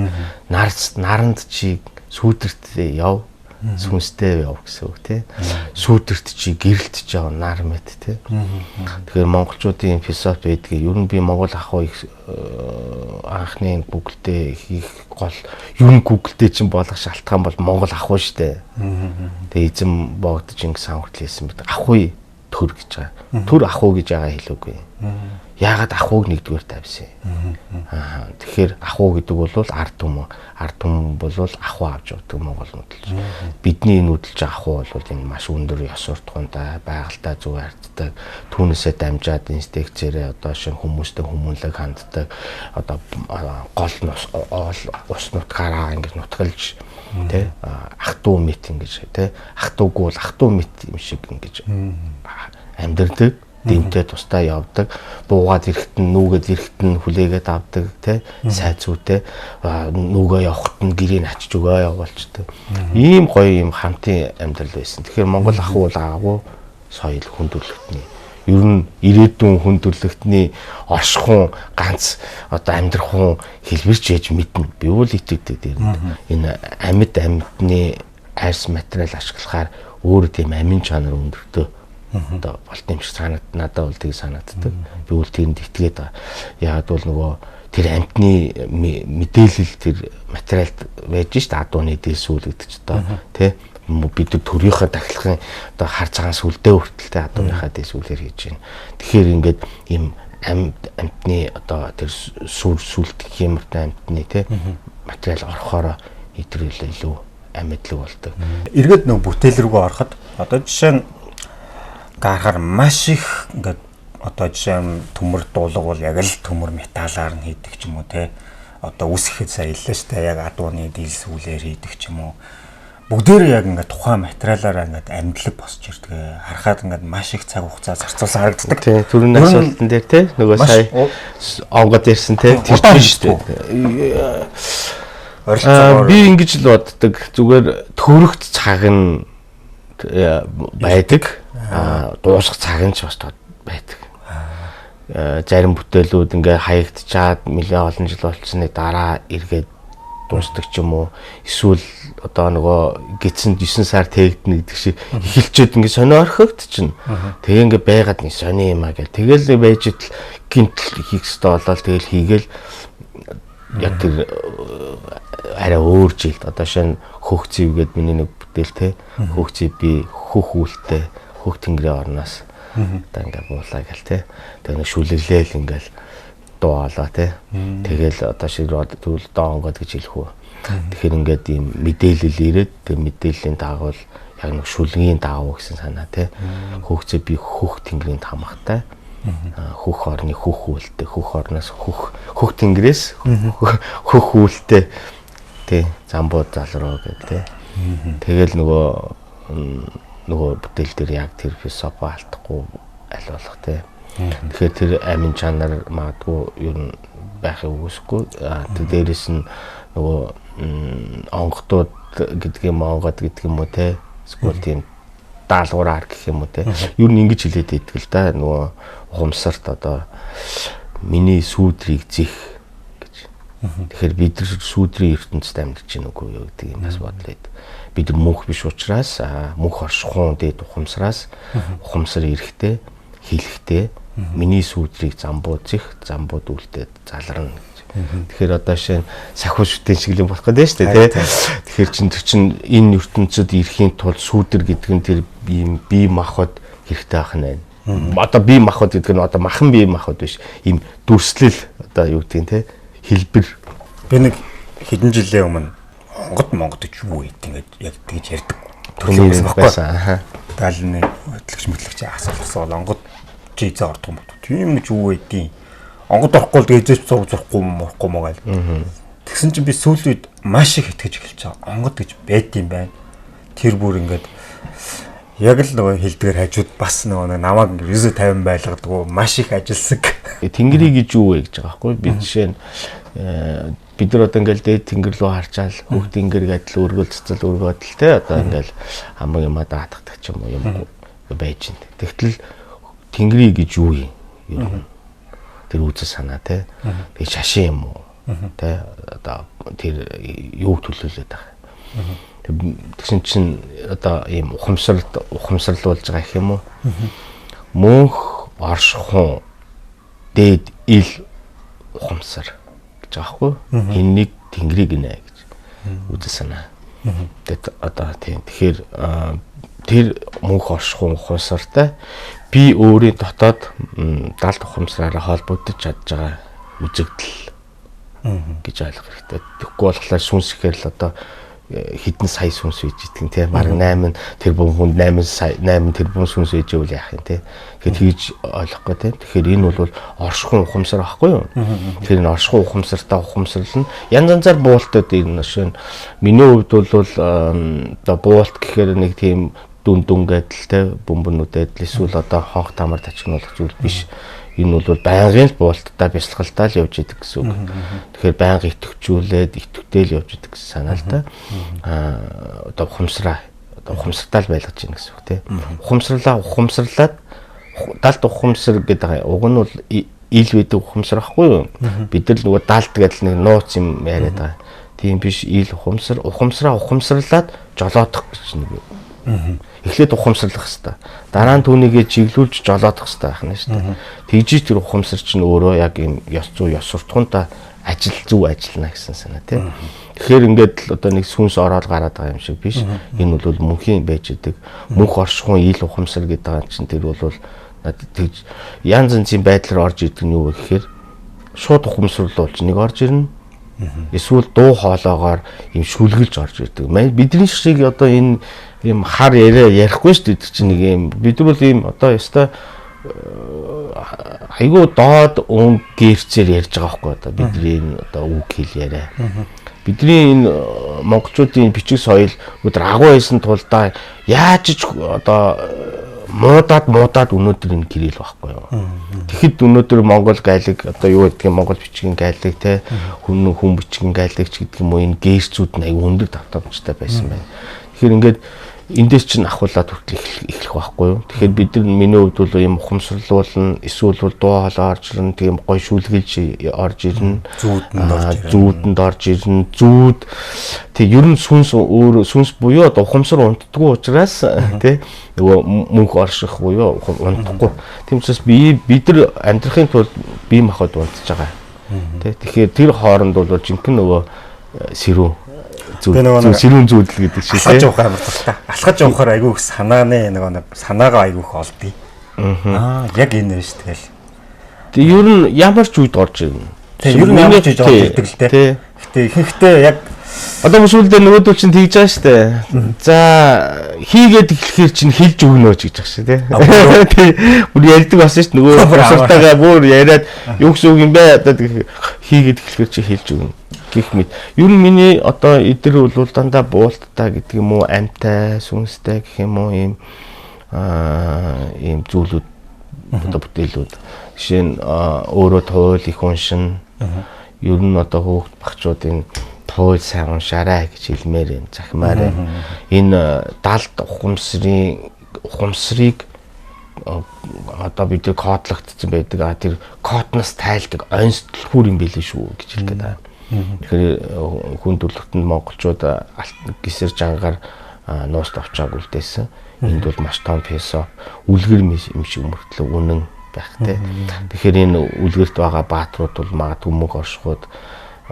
Наранд чи сүүдэртээ яв. Сүнстэй яв гэсэн үг тий. Сүүдэрт чи гэрэлтж яв нар мэд тий. Тэгэхээр монголчуудын философи байдгийг ер нь би монгол ахуй анхны Google-тэй хийх гол ер нь Google-тэй чинь болох шалтгаан бол монгол ахуй штэ. Тэгээ эзэн богдож ингэ сан хүртэл хэлсэн мэт ахуй төр гэж байгаа. Төр ахуй гэж байгаа хэлээгүй. Яагаад ахуйг нэгдүгээр тавьсан юм? Тэгэхээр ахуй гэдэг бол ард түмэн. Ард түмэн бол ахуй авч явдаг монгол нүүдэлж. Бидний нүүдэлж ахуй бол энэ маш өндөр ёс суртахуунтай, байгальтай зөв харьцдаг, түүнээсээ дамжаад инстинктээрээ одоо шинэ хүмүүстэй хүмүүнлэг ханддаг, одоо гол ус нутгаараа ингэж нутгалж тэ ах トゥ мэт ингэж тэ ах トゥ гол ах トゥ мэт юм шиг ингэж амьдэрдэг. Дэмтэй тустай явдаг, буугаад ирэхэд нь нүгэд ирэхэд нь хүлээгээд авдаг тий сайд зүйтэй нүгөө явахт нь гэрийг ачиж өгөө явуулчдаг. Ийм гоё ийм хамтын амьдрал байсан. Тэгэхээр Монгол ахуй бол агуу соёл хүндрэлтний ер нь ирээдүйн хүндрэлтний оршихуун ганц одоо амьдрахуун хэлбэрч ээж мэднэ. Би бол итгэдэг дээр энэ амьдны арьс материал ашиглахаар өөр тийм амин чанар өндөртөө одоо болт юм шиг надад бол тийг санагддаг. Би бол тэнд итгээд байгаа. Яг бол нөгөө тэр амтны мэдээлэл тэр материалд байж шít адууны дээсүүл гэдэг ч одоо тий бид төрийнхөө дахилгын одоо хар цагаан сүлдээ хүртэлтэй адууныхаа дээсүүлэр хийж байна. Тэгэхээр ингээд ийм амтны одоо тэр сүлд хэмэртэй амтны тий материал орохоор идрэл илүү амьдлаг болдог. Эргээд нөгөө бүтээл рүүгээ ороход одоо жишээ нь гарахаар маш их ингээд одоо жишээ нь төмөр дуулга бол яг л төмөр металлаар нь хийдэг ч юм уу те одоо үсгэхэд сая илээ штэ яг адууны дийлсүүлээр хийдэг ч юм уу бүгдээрээ яг ингээд тухайн материалаараа ингээд амьдлаг босч ирдэг харахад ингээд маш их цаг хугацаа зарцуулсан харагддаг тий түрүүний асуултан дээр те нөгөө сая онгод ирсэн те тэр чинь штэ би ингэж л боддог зүгээр төрөгт цаг нь байдаг дуусах цаг нь ч бас байдаг. Зарим бүтээлүүд ингээ хаягдчаад нэлээд олон жил болцсны дараа эргээд дуустдаг ч юм уу эсвэл одоо нөгөө гидсэн 9 сар тээгдэнэ гэдэг шиг эхэлчихэд ингээд сонио орхигдчихна. Тэгээ ингээд байгаад нэг сони юм аа гэл тэгэл байж идэл гинтл хийх хэрэгтэй болоод тэгэл хийгээл яг тэр арай өөр жилд одоо шин хөх зэв гээд миний нэг бүтээл те хөх зэв би хөх үлтэй хөх тэнгэрийн орноос одоо ингээд буулаа гэл те тэгээ нэг шүлэглээл ингээд дуалаа те тэгэл одоо шиг тэгвэл доонгод гэж хэлэх үү. Тэгэхээр ингээд ийм мэдээлэл ирээд тэг мэдээллийн дагуу яг нэг шүлгийн дагуу гэсэн санаа те хөхцөө би хөх тэнгэрийн тамхтай хөх орны хөх үлтэй хөх орноос хөх тэнгэрээс хөх үлтэй те замбууд залруу гэдэг те тэгэл нөгөө бүтээл дээр яг тэр философи алдахгүй аль болох те тэгэхээр тэр амин чанар магадгүй ер нь байхыг үгүйсэхгүй тэр дээрэс нь нөгөө онгодууд гэдэг юм онгод гэдэг юм уу те эсвэл тийм даалгавраар гэх юм уу те ер нь ингэж хэлээд идэх л да нөгөө ухамсарт одоо миний сүүдрийг зих гэж тэгэхээр бид нар сүүдрийн ертөнцид амьдарч байна уу юу гэдэг юм бас бодлоо бид нар мөнх биш учраас мөнх оршихуун дээд ухамсараас ухамсар эрэхтэй хэлэхтэй миний сүүдрийг замбууд үлдээд залрна гэж. Тэгэхээр одоо шинэ сахиу шүтэн шиг л болох гэдэг нь шүү дээ тий. Тэгэхээр чинь энэ ертөнцид ирэхийн тулд сүүдэр гэдэг нь тэр ийм бие махбод хэрэгтэй байх нь байна. Одоо бие махбод гэдэг нь одоо махан бие махбод биш. Ийм дүрслэл одоо юу гэдэг нь тий хэлбэр. Би нэг хэдэн жилийн өмнө Монгод гэж юу гэдэг ингээд яг тэгж ярьдаг. Төрлийн байсан. Даалны хөтлөгч асуулсан Монгод жийзээ ордог юм бол тийм нэг юу байдیں۔ Онгод орохгүй л гээжээч зурхгүй маяг. Тэгсэн чинь би сүүлийн үед маш их итгэж эхэлж байгаа. Онгод гэж байд юм байна. Тэр бүр ингээд яг л нөгөө хэлдгээр хажууд бас нөгөө намайг ингээд 950 байлгадаг маш их ажилсаг. Тэнгэрийг гэж юу вэ гэж байгаа байхгүй би жишээ нь бид нар одоо ингээд дээд тэнгэр рүү харчаал хөх тэнгэр гэдэл өргөл цэцэл өргөөдөл те одоо ингээд хамаг юм даатгадаг ч юм уу юм байж байна. Тэгтэл тэнгэрийг гэж юу юм? Тэр үзэл санаа те. Тэгээ шашин юм уу? Тэ одоо тэр юу төлөөлөд байгаа. Тэгсэн чинь одоо ийм ухамсарлуулж байгаа гэх юм уу? Мөнх оршихуун дээд ил ухамсар гэж байгаа хгүй. Энэнийг тэнгэрийг нэ гэж үзэл санаа. Тэгээд одоо тийм тэгэхээр тэр мөнх оршихуун ухамсартай би өөрийн дотоод даалт ухамсараараа холбогдож чадж байгаа үзэгдэл гэж ойлгох хэрэгтэй. Тэгэхгүй болохоор сүнс ихээр л одоо хэдэн сая сүнс үйж идэх тийм баг 8 тэрбум хүнд 8 тэрбум сүнс үйж ивэл яах юм тийм. Тэгэхээр хийж ойлгохгүй тийм. Тэгэхээр энэ бол оршихуун ухамсар байхгүй юу? Тэгэхээр энэ оршихуун ухамсартай ухамсарлал нь янз янзаар буултад энэ шин миний хувьд бол одоо буулт гэхээр нэг тийм дүн гэдэлтэй бөмбөнүүдэд эсвэл одоо хонх тамар тачигнуулах зүйл биш. Энэ бол байнгын буулттай бясалгалтай л явж идэг гэсэн үг. Тэгэхээр байнга итгэвчүүлээд итгэвтэл явж идэг гэсэн санаа л да. Одоо ухамсартай л байлгаж байна гэсэн үг тийм. Ухамсарлаад даалт ухамсар гэдэг уг нь бол ил байдаг ухамсар ахгүй юу? Бид нар нөгөө даалт гэдэг нэг нууц юм яриад байгаа. Тийм биш ил ухамсарлаад жолоодох гэж нэг юм. Эхлээд ухамсарлах хэрэгтэй. Дараа нь түүнийгээ чиглүүлж жолоодох хэрэгтэй байх нь шүү дээ. Тэгжиж тэр ухамсар чинь өөрөө яг юм ёс зүй ёс суртахуунтай зөв ажиллана гэсэн санаа тийм. Тэгэхээр ингээд л одоо нэг сүнс ороод гараад байгаа юм шиг биш. Энэ бол мөнхийн байж идэг. Мөнх оршихуун ил ухамсар гэдэг байгаа чинь тэр бол тэгж янз янзын байдлаар орж идэг нь юу вэ гэхээр шууд ухамсарлуулж нэг орж ирнэ. Эсвэл дуу хоолоогоор юм шүлгэлж орж ирдэг. Бидний шиг одоо энэ ийм хар ярихгүй шүү дээ чинь нэг юм бид бол ийм одоо ёстой айгуу доод өнгө гэрцээр ярьж байгаа байхгүй одоо бидний одоо үг хэл яриа. Бидний энэ монголчуудын бичиг соёл өдөр агуу байсан тулдаа яаж ч одоо муудаад өнөөдөр энэ гэрэл байхгүй юу. Тэгэхэд өнөөдөр монгол гайлаг одоо юу гэдгийг монгол бичгийн гайлаг те хүн бичгийн гайлагч гэдэг юм уу энэ гэрцүүд нь айгуу өндөр давтамжтай байсан байна. Тэгэхээр ингээд эндээс чинь ахуулаад хүртэл эхлэх байхгүй юу. Тэгэхээр бид нар миний хувьд бол ийм ухамсарлуулна, эсвэл бол дуу хоолой орж ирнэ, тийм гоё шүлгэлж орж ирнэ. Зүүдэнд орж ирнэ. Зүүд тэг ер нь сүнс буюу одоо ухамсар унтдаггүй учраас тий нөгөө мөнх орших буюу унтахгүй. Тийм учраас бид нар амьдрахын тулд бие махбод унтж байгаа. Тий тэгэхээр тэр хооронд бол жинхэнэ нөгөө сэрүүн сэрүүн зүүдэл гэдэг шиг алхаж явах амар тустай. Алхаж явахаар айгүй их санаагаа айгүй их олдъё. Яг энэ биш тэгэл. Тэг ер нь ямар ч үед орж ирнэ. Тэг ер нь ямар ч үед орж ирдэг л дээ. Гэтэ ихэнхдээ яг одоо сүүлдээ нөгөөдөл чинь тэгж байгаа штэ. За хийгээд эхлэхээр чинь хэлж өгнө гэж байгаа шүү тий. Бүр ярьдаг болсон шүү нөгөө профессортойгоо бүр яриад юу гэсэн үг юм бэ одоо хийгээд эхлэхээр чи хэлж өгнө гэх мэт. Ер нь миний одоо эдгээр бол дандаа буулттай гэдэг юм уу амьтай сүнстэй гэх юм уу ийм зүйлүүд одоо бүтээлүүд. Жишээ нь өөрөө туйл их уншин. Ер нь одоо хүүхд багчуудын туйл сайн уншаарай гэж хэлмээр юм захимаар энэ далд ухамсарыг одоо бид кодлогдсон байдаг тэр кодноос тайлдаг онцлохур юм билээ шүү гэж хэлдэг даа. Тэгэхээр хүн төрөлхтөнд монголчууд гисэр жангаар нууц авчааг үлдээсэн. Энд бол маш том песо үлгэр юм шиг мөртлөө үнэн байх те. Тэгэхээр энэ үлгэрт байгаа бааtruуд бол магадгүй мөнх оршихуд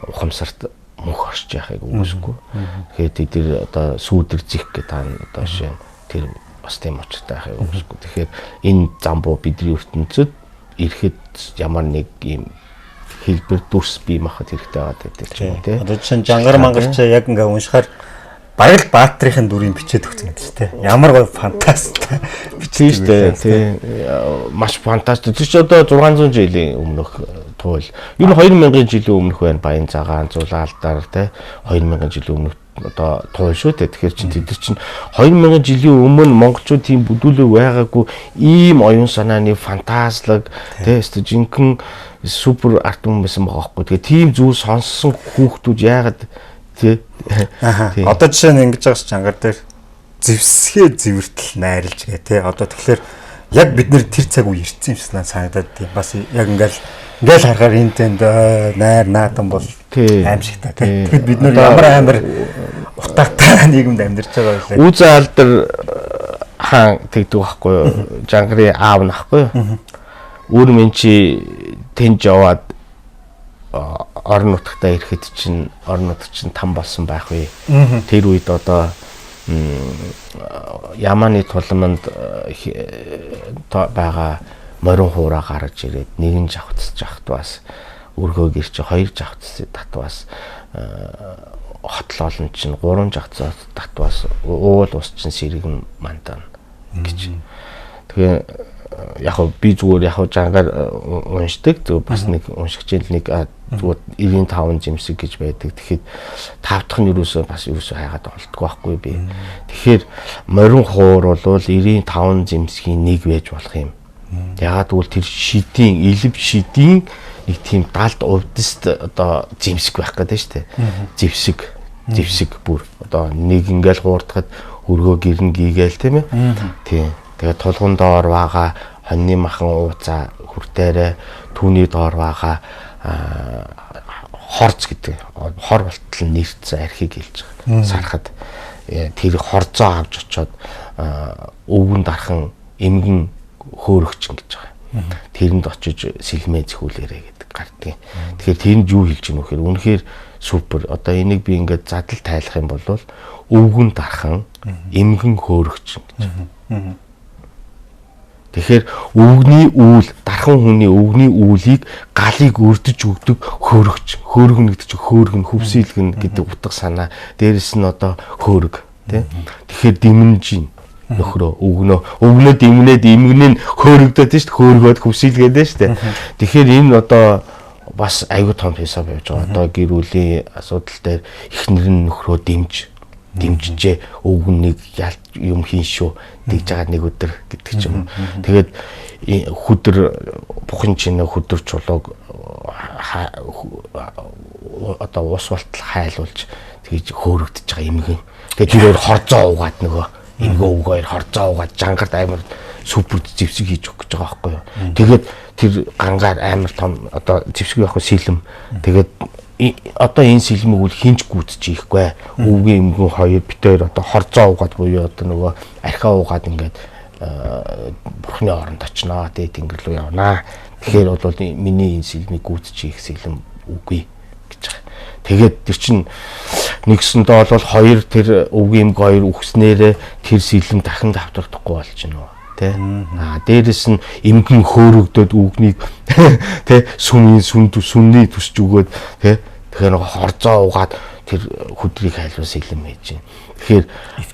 ухамсарт мөнх оршиж яхахыг үгүйсэхгүй. Тэгэхээр тэр одоо сүүдэр зих гэдэг таа одоо жишээ тэр бас тийм очтой байхыг үгүйсэхгүй. Тэгэхээр энэ замбуу бидний ертөнцид ирэхэд ямар нэг юм хэлбэр дүрс бий махад хэрэгтэй байгаа гэдэг ч юм тий. Одоо чинь жангар мангар чи яг ингээ уншихаар бараг л Баатрийн дүрийн бичээд өгсөн гэдэг тий. Ямар гоё фантастик бичиж штэ тий. Маш фантастик. Тэр чи одоо 600 жилийн өмнөх туйл. Ер нь 2000 жилийн өмнөх байна. Баян цагаан зулаалдаар тий. 2000 жилийн өмнөх одоо туйл шүү дээ. Тэгэхээр чин тэд чинь 2000 жилийн өмнө монголчууд тийм бүдүүлэг байгаагүй ийм оюун санааны фантазлаг тий. Жинхэнэ супер арт юм байсан байгаа байхгүй. Тэгээ тийм зүйл сонссон хүүхдүүд яагаад тий. Одоо жишээ нь ингэж байгаа ш чангар дээр зевсгээ зэвэртэл найрлж гээ тий. Одоо тэгэхээр яг бид нэр тэр цаг үе ирсэн юм шиг санагдаад тий. Бас яг ингээл харахаар энэ тэнд найр наатан бол аимшигтай тий. Тэгэхэд бид нэр ямар амар утаатай нийгэмд амьдарч байгаа вэ? Үзэн алдар хаан тэгдэг байхгүй юу? Жангарын аав нахгүй юу? Өөр минь чи тэнд яваад орон нутгатаа ирэхэд чинь орон нутг чинь там болсон байх вэ. Тэр үед одоо Яманы тулманд байгаа морин хуураа гарч ирээд нэгэн жавцж яхад бас өргөө гэрч хоёр жавцж татвас хотлоолн чинь гурван жавцаа татвас уул ус чинь сэргэн мандана гэж. Тэгээ яг би зүгээр яг жангаар уншдаг зөв бас нэг уншигчэнд нэг зүгээр 95 жимсэг гэж байдаг. Тэгэхээр тав дахь нь юусоо бас юусоо хайгаад олддог байхгүй би. Тэгэхээр морин хуур бол 95 жимсгийн нэг байж болох юм. Ягаад гэвэл тэр шидийн элэв шидийн нэг тийм далд увдст одоо жимсэг байх гэдэг шүү дээ. Зевсэг бүр одоо нэг ингээл хуурдахад өргөө гэрн гийгээл тийм ээ. Тийм. Тэгээд тулгын доор байгаа хоньны махан ууцаа хүртээрээ түүний доор байгаа хорц гэдэг хор болтол нэрцэн архийг хэлж байгаа. Сарахад тэр хорцоо авч очоод өвгөн дархан эмгэн хөөрөгчин гэж байгаа. Тэрэнд очиж сэлмээ зөхүүлээрэ гэдэг гардыг. Тэгэхээр тэрэнд юу хэлж гэнэ вэхээр үнэхээр супер. Одоо энийг би ингээд задал тайлах юм бол өвгөн дархан эмгэн хөөрөгчин гэж. Тэгэхээр өвгний үйл дархан хүний өвгний үйлийг галыг өрдөж өгдөг хөөрөгч. Хөөргөн гэдэг чинь хөөргөн хөвсөйлгэн гэдэг утга санаа. Дээрэс нь одоо хөөрг тий. Тэгэхээр дэмнжин нөхрөө өвгнөө дэмнээд эмгэнэ хөөрөгдөд шүү дээ. Хөөргөөд хөвсөйлгээд шүү дээ. Тэгэхээр энэ одоо бас аюу том хисап явж байгаа. Одоо гэр бүлийн асуудал дээр эхнэр нь нөхрөө дэмжижээ өвгнийг юм хийн шүү тэгж байгаа нэг өдөр гэдэг ч юм. Тэгээд хүдэр бухын чинь хүдэр чулууг одоо ус болтол хайлуулж тэгж хөөрөгдөж байгаа эмгэн. Тэгээд тэрээр хорзоо угаад нөгөө Эмгэн өвгөө хоёр хорцоо угаад жангарт амар супер зэвсэг хийж өгч байгаа байхгүй юу. Тэгээд тэр гангаар амар том одоо зэвсэг явах сэлэм. Тэгээд одоо энэ сэлмийг үл хинж гүйцчихийхгүй. Өвгийн эмгэн хоёр бит хоёр одоо хорцоо угаад буюу одоо нөгөө архиа угаад ингээд бурхны оронд очноо. Тэгээд тэнгэр рүү явнаа. Тэгэхээр бол миний энэ сэлмийг гүйцчих сэлэм үгүй гэж байгаа. Тэгээд тэр чин нэгсэндээ бол хоёр тэр өвгийн эмгэн хоёр үхснээрээ тэр сэлэм дахин давтардахгүй болж байна. Тэ дээрэс нь эмгэн хөөрөгдөд үгнийг тэ сүнний төсч өгөөд тэ тэгэхээр хорзоо угаад тэр хөдрийг хайлуус илэм хийж байна. Тэгэхээр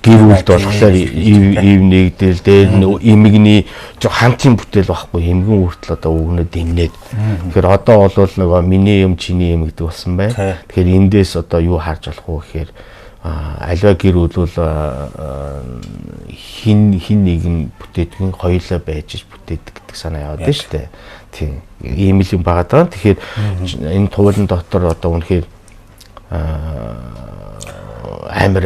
гэр бүлд болохоор ив нэгдэл дээр нь эмгний хамтын бүтээл байхгүй эмгэн хүртэл одоо өгнөд дэмнээд. Тэгэхээр одоо бол нөгөө миний юм чиний юм гэдэг болсон байна. Тэгэхээр эндээс одоо юу харж болох вэ гэхээр альва гэр бүл хин нэгэн бүтээдгэн хоёулаа байж бүтээдэг гэдэг санаа яваад байна шүү дээ. Тийм. Ийм л юм байгаа даа. Тэгэхээр энэ туулан дотор одоо үнэхээр амар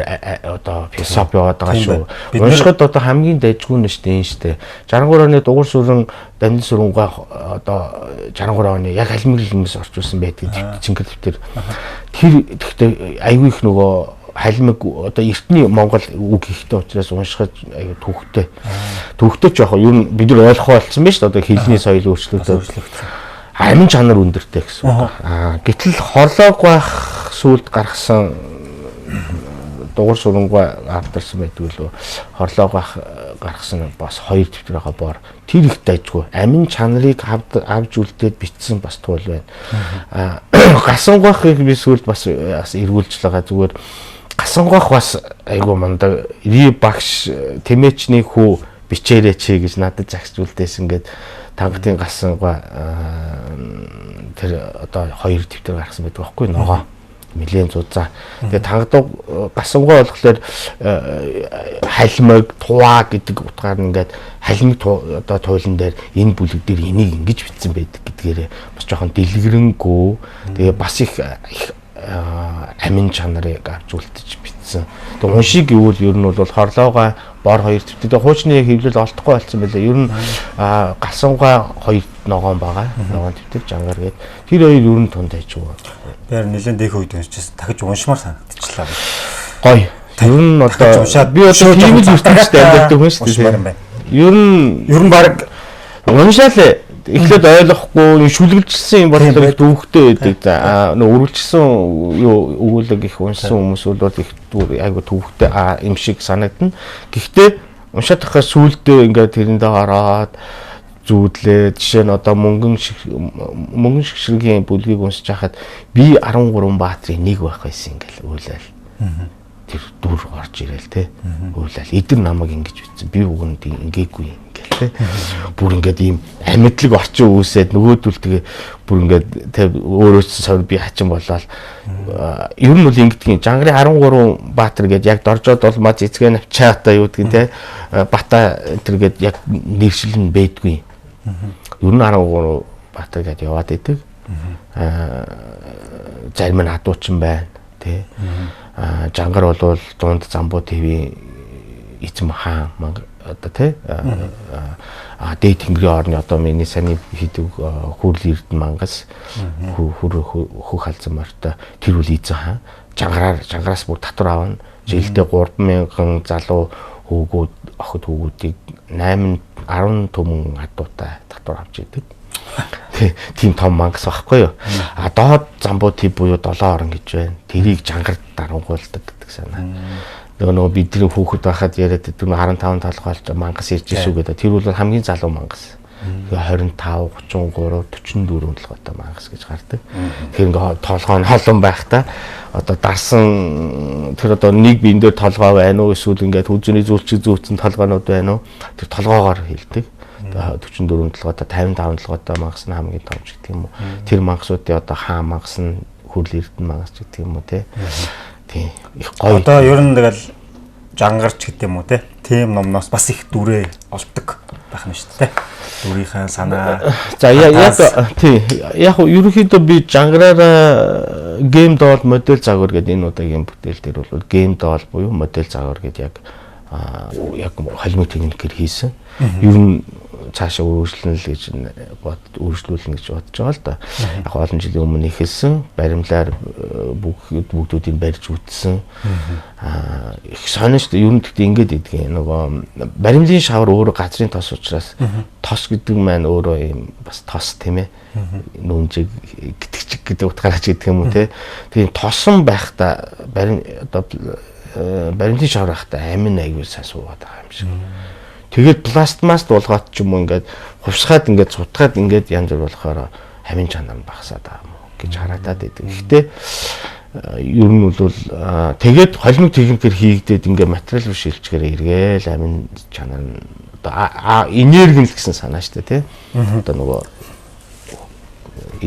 одоо философи яваад байгаа шүү. Уншихад одоо хамгийн дайжгүй нь шүү дээ энэ шүү дээ. 63 оны дугуйр сүрэн данил сүрэнгаа одоо 63 оны яг халимглэмс орчуулсан байдаг Чингэр дэвтэр. Тэр гэхдээ айгүй их нөгөө халимг одоо эртний Монгол үг ихтэй учраас уншихад аюу төвхтэй. Төвхтэй ч яг юу нь бид нар ойлгох болсон байж одоо хэлний соёл өөрчлөгдөв. Амин чанар өндөртэй гэсэн үг. Гэтэл хорлоог байх сүлд гаргасан дугуйр сүрэнгүй авдарсан байдаг лөө хорлоог байх гаргасан бас хоёр дэвтэр байгаа бор. Тэр их дайжгүй. Амин чанарыг авж үлдээд бичсэн бас туул байна. Гасангойхыг би сүлд бас эргүүлж байгаа зүгээр Гасангойх бас айгу мандаа багш тэмээчний хүү бичээрэй чи гэж надад загсж үлдээсэн гээд тангатын Гасангой тэр одоо хоёр дэвтэр гаргасан байдаг байхгүй ногоо нэлээд зузаа. Тэгээ тангад Гасангой болохоор халимаг туаа гэдэг утгаар нь ингээд халимаг одоо туйлан дээр энэ бүлэг дээр энийг ингэж бичсэн байдаг гэдгээрээ бас жоохон дэлгэрэнгүй тэгээ бас их амин чанарыг авч үлдэж битсэн. Тэгээ уншиг гэвэл ер нь бол хорлоогоо бор хоёр дэвтэр хуучны хэвлэл олдохгүй болсон байлаа. Ер нь Гасангой хоёр ногоон байгаа. Ногоон дэвтэр жангаар гээд тэр хоёр ер нь тунд хайжгүй. Тэр нэлээд дээх үед уншижсэн. Дахиж уншмаар санагдчихлаа. Гоё. Ер нь одоо би одоо тийм л ертөнцид амьдардаг хүн шүү дээ. Ер нь баг уншаалаа. Эхлээд ойлгохгүй шүлгэлжсэн юм бол дүүхтэй байдаг. Нөө үргэлжсэн юу өгүүлэг их уншсан хүмүүс бол их айгу төвхтэй юм шиг санагдана. Гэхдээ уншаад байхад сүулдэ ингээд тэрэндээ хараад зүүдлээ. Жишээ нь одоо мөнгөн шгшргийн бүлгийг уншиж хахад би 13 баатрын нэг байх байсан ингээл үйлээл. Тэр дүр орж ирээл те. Үйлээл эдэр намайг ингэж бичсэн. Би үгэнд ингээгүй ингээл те. Бүр ингээд ийм амьдлаг орчин үүсээд нөгөөдөл тэгээ бүр ингээд те өөрөөс сор би хачин болоод ер нь бол ингэдгийн Жангарын 13 баатар гээд яг доржоод бол маа цэцгээ навчаата юу гэдгийг те бата тэр гээд яг нэршил нь бэдгүй. Ер нь 13 баатар гээд яваад идэг. Зарим нь хадуучин байна те. Жангар бол дунд замбуу ТV эзэм хаан одоо тий дээд тэнгэрийн орны одоо миний саний хийдэг хүрл эрдэн мангас хөх халзан морьтой тэр үл эзэн хаан жангараас бүр татвар авна. Жилдээ 3000 залуу хөвгүүд охид хөвгүүдийг 10 түмэн адуутай татвар авч идэг. Тийм том мангас байхгүй юу. Доод замбуу ТV буюу 7 орн гэж байна. Тэрийг жангарт дарангуулдаг гэдэг санаа. Нөгөө бидний хүүхэд байхад яриад тэр 15 толгойлж мангас ирж ирсүү гэдэг. Тэр бол хамгийн залуу мангас. 25, 33, 44 толгойтой мангас гэж гардаг. Тэгэхээр ингээ толгой нь холон байхдаа одоо дарсан тэр одоо нэг биен дээр толгой байна уу эсвэл ингээд хүзүүний зүйлчиг зүүцэн толгойнууд байна уу? Тэр толгоогоор хилдэг. 44 толгойтой 55 толгойтой мангас нь хамгийн том ч гэдэг юм уу. Тэр мангасуудын одоо хаан мангас нь хүрл эрдэнэ мангас гэдэг юм уу те. Тийм их гоё. Одоо ер нь тэгэл жангарч гэдэг юм уу те. Тийм номноос бас их дүрээ олдог байх нь шүү дээ. Дүрийнхээ санаа. За яг тий яг ерөнхийдөө би жангараараа гейм доол модель загвар гэдэг энэ удаагийн бүтээл дээр бол гейм доол буюу модель загвар гэдэг яг яг холимог техникээр хийсэн. Ер нь цаашаа үргэлжлэнэ л гэж үргэлжлүүлнэ гэж бодож байгаа л да. Яг олон жилийн өмнө ихэлсэн баримлаар бүгдүүдийг барьж үтсэн. Их сонир шүү дээ. Ер нь тэгтээ ингэж идэх нөгөө баримлын шавар өөрөө газрын тос учраас тос гэдэг маань өөрөө юм бас тос тийм ээ. Нүнжиг гитгчиг гэдэг утгаараач гэдэг юм уу те. Тийм тосон байхдаа баримлын шавар байхдаа амин аягүй сайн суугаад байгаа юм шиг. Тэгээд пластмаст болгоод ч юм уу ингээд хувьсгаад ингээд цутгаад ингээд янз бүр болохоор хамин чанар нь багасаад байгаа юм уу гэж харагдаад байдаг. Гэхдээ ер нь бол тэгээд холимог техникээр хийгдээд ингээд материал бишилчгээр эргээл амин чанар нь одоо энерги л гэсэн санаа шүү дээ тий. Одоо нөгөө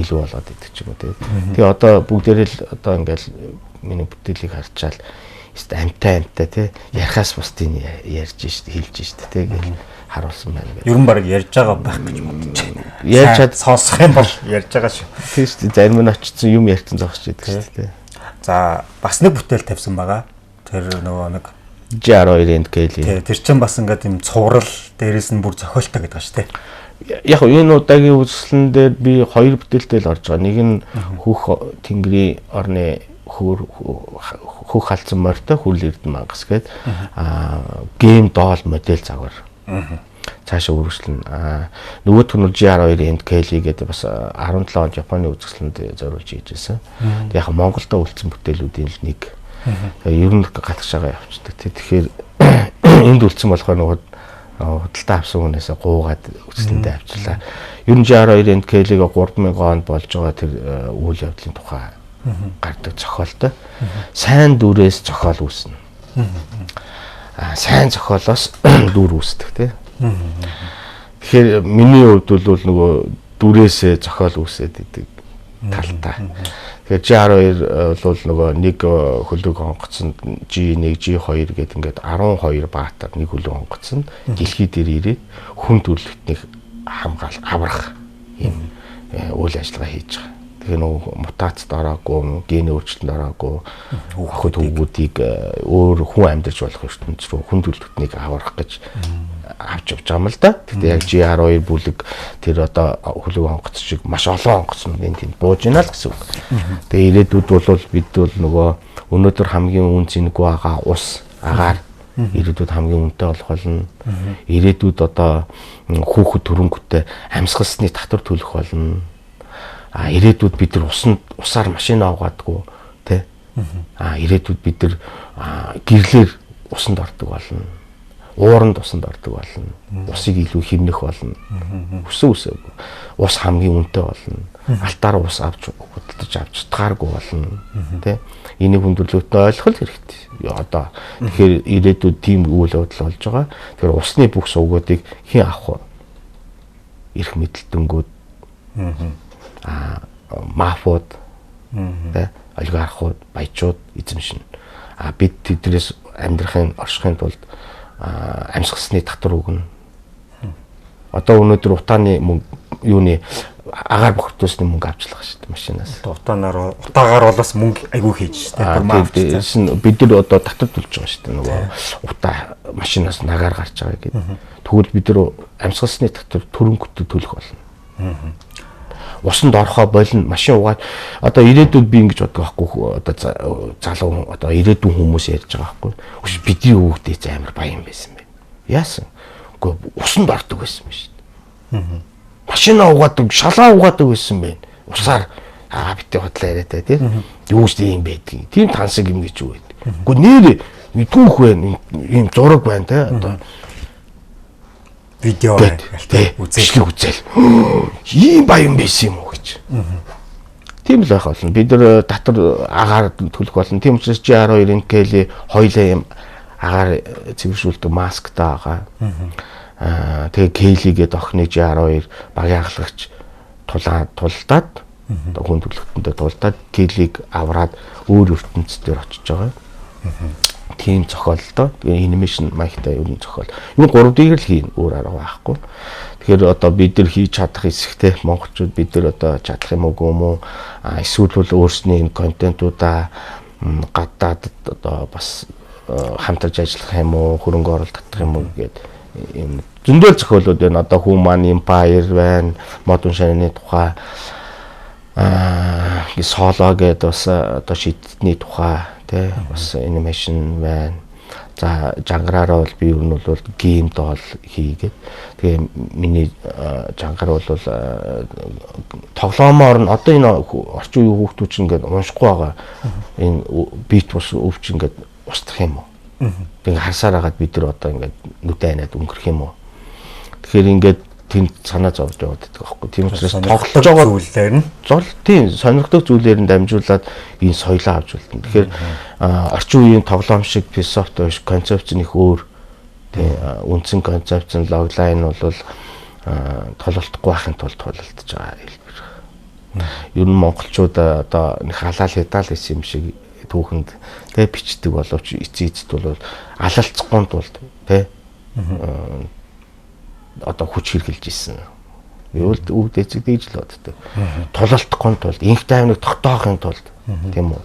илүү болоод идэх ч юм уу тий. Тэгээ одоо бүгдээрээ л одоо ингээд миний бүтээлийг харчаал амтай тий ярихаас бусдын ярьж штэ хэлж штэ тий гэж харуулсан байна гэдэг. Ер нь баг ярьж байгаа байх гэж бодож байна. Ярьж чад сонсох юм бол ярьж байгаа шүү. Тийм штэ зарим нь очсон юм ярьсан зогсож идэг штэ тий. За бас нэг бүтээл тавьсан байгаа. Тэр нөгөө нэг G12 NKL. Тэр чинь бас ингээд юм цуврал дээрээс нь бүр зохиолтой гэдэг ба штэ. Яг энэ удаагийн үзэсгэлэн дээр би хоёр бүтээлтэй л орж байгаа. Нэг нь Хүүх Тэнгэрийн орны хөх халдсан морьтой хүрл эрдэнэ мангас гээд гейм доол модель загвар цаашаа үргэлжлэн нөгөөх нь G12 NKL гэдэг бас 17 онд Японы үзэсгэлэнд зориулж хийжсэн. Яг Монголдо үлдсэн бүтээлүүдийн л нэг. Ер нь галах шагаа явчихдаг. Тэгэхээр энд үлдсэн болохоор нөгөө худалдаа авсан хүнээс гуугаад үзэсгэлэндээ авчлаа. Ер нь G12 NKL-ийг 3000 онд болж байгаа тэр үйл явдлын тухай гардаг зохиолтой. Сайн дүрээс зохиол үүснэ. Сайн зохиолоос дүр үүсдэг тий. Тэгэхээр миний хувьд бол нөгөө дүрээсээ зохиол үүсээд идэг талтай. Тэгэхээр G12 бол нөгөө нэг хөлөг хонгоцсон G1, G2 гэдэг ингээд 12 баатар нэг хөлөг хонгоцсон дэлхий дээр ирээд хүн төрөлхтнийг хамгаалах аврах юм үйл ажиллагаа хийж байгаа. Тэгэхээр нөгөө мутацид ороогүй, гений өөрчлөлтөнд ороогүй хөхөд хөвгүүдийг өөр хүн амьдарч болох ертөнц рүү хүн төлөвтнийг аврах гэж авч явж байгаа юм л да. Тэгтээ яг G12 бүлэг тэр одоо хөлөг онгоц шиг маш олон онгоц нь тэнд бууж ийна л гэсэн үг. Тэгээ ирээдүйд бол бид бол нөгөө өнөөдөр хамгийн үн цэнэггүй байгаа ус, агаар ирээдүйд хамгийн үнэтэй болох болно. Ирээдүйд одоо хүүхэд төрөнгөтэй амьсгалсны татвар төлөх болно. Ирээдүйд бид нар усаар машин авгаадгүй тий. Ирээдүйд бид нар гэрлэр усанд ордог болно. Ууранд усанд ордог болно. Усыг илүү хэмнэх болно. Өсөө ус хамгийн үнэтэй болно. Алтаар ус авч худалдаж авч тааргүй болно. Тий. Энийг хүндрэлтэй ойлгох хэрэгтэй. Одоо тэгэхээр ирээдүйд тийм үйл явдал болж байгаа. Тэгэхээр усны бүх сувгуудыг хэн авах вэ? Ирэх мэдлэлтэнгүүд мафууд олигархууд, баячууд эзэмшнэ. Бид тэднээс амьдрахын оршихын тулд амьсгалсны татвар өгнө. Одоо өнөөдөр утааны юуны агаар бохирдуулсны мөнгө авчлах шүү дээ машинаас. Утаагаар бол бас мөнгө айгүй хийж шүү дээ. Бид нар одоо татвар төлж байгаа шүү дээ. Нөгөө утаа машинаас нагаар гарч байгаа гэдэг. Тэгвэл бид нар амьсгалсны татвар төрөнгөтэй төлөх болно. Усанд орохоо болно, машин угаад одоо ирээдүйд би ингэж боддог байхгүй одоо залуу одоо ирээдүйн хүмүүс ярьж байгаа байхгүй. Үгүй бидний өвгдээ амар баян байсан бэ. Яасан? Үгүй усанд ордог байсан юм шүү дээ. Машина угаадаг, шалаа угаадаг байсан бэ. Усаар битээ хотлоо яриад та тийм. Юу ч тийм байдгийг. Тийм тансаг юм гэж юу байдаг. Үгүй нэр түүх байна, ийм зураг байна те одоо видео үзэл. Ийм баян байсан юм уу гэж. Тийм л байх болно. Бид нар татвар агаар төлөх болно. Тийм учраас G12 NKL хоёлаа юм агаар цэвэршүүлдэг масктай байгаа. Тэгээ Кейлигээд охины G12 багийн ахлагч тулдаад одоо хүн төлөвлөлтөндөө тулдаад Кейлиг авраад өөр ертөнцийн очиж байгаа. Тийм зохиолтой. Тэгээ анимашн маягтай ер нь зохиол. Энэ 3D-ийг л хийн өөр арга байхгүй. Тэгэхээр одоо бид нар хийж чадах хэсэгтэй монголчууд бид нар одоо чадах юм уу эсвэл бол өөрсний энэ контентуудаа гадаад одоо бас хамтарч ажиллах юм уу, хөрөнгө оруулалт татах юм уу гэдэг юм зөндөл зохиолууд байна. Одоо Human Empire байна, модон шананы тухай соло гэдэг бас одоо шийдтний тухай тий бас анимашн байна. За жангараараа бол би ер нь бол гейм доол хийгээд тэгээ миний жангар бол тоглоомоор нь одоо энэ орчин үеийн хүүхдүүд чинь ингээд уншихгүй байгаа энэ бит бус өвч ингээд устгах юм уу. Тэгээ харсаар хагаад бид нар одоо ингээд нүдэ анаад өнгөрөх юм уу. Тэгэхээр ингээд тэнд санаа зовж яваад байдаг аахгүй. Тийм учраас тоглож байгаа зүйлээр нь зол тийм сонирхдаг зүйлээр нь дамжуулаад энэ соёлоо авч үлдэн. Тэгэхээр орчин үеийн тоглоом шиг философи биш концепц нь их өөр. Тийм үндсэн концепц нь логлайн бол тололдохгүй байхын тулд тололдож байгаа хэлбэр. Ер нь монголчууд одоо нэг халаал хятаал гэсэн юм шиг түүхэнд тэ бичдэг боловч эцэцэд бол алалцахгүй тулд тэ одоо хүч хэрглэж исэн. Өвд эцэг дэж л боддог. Тололдохгүй тулд инх таймныг тогтоохын тулд тийм үү.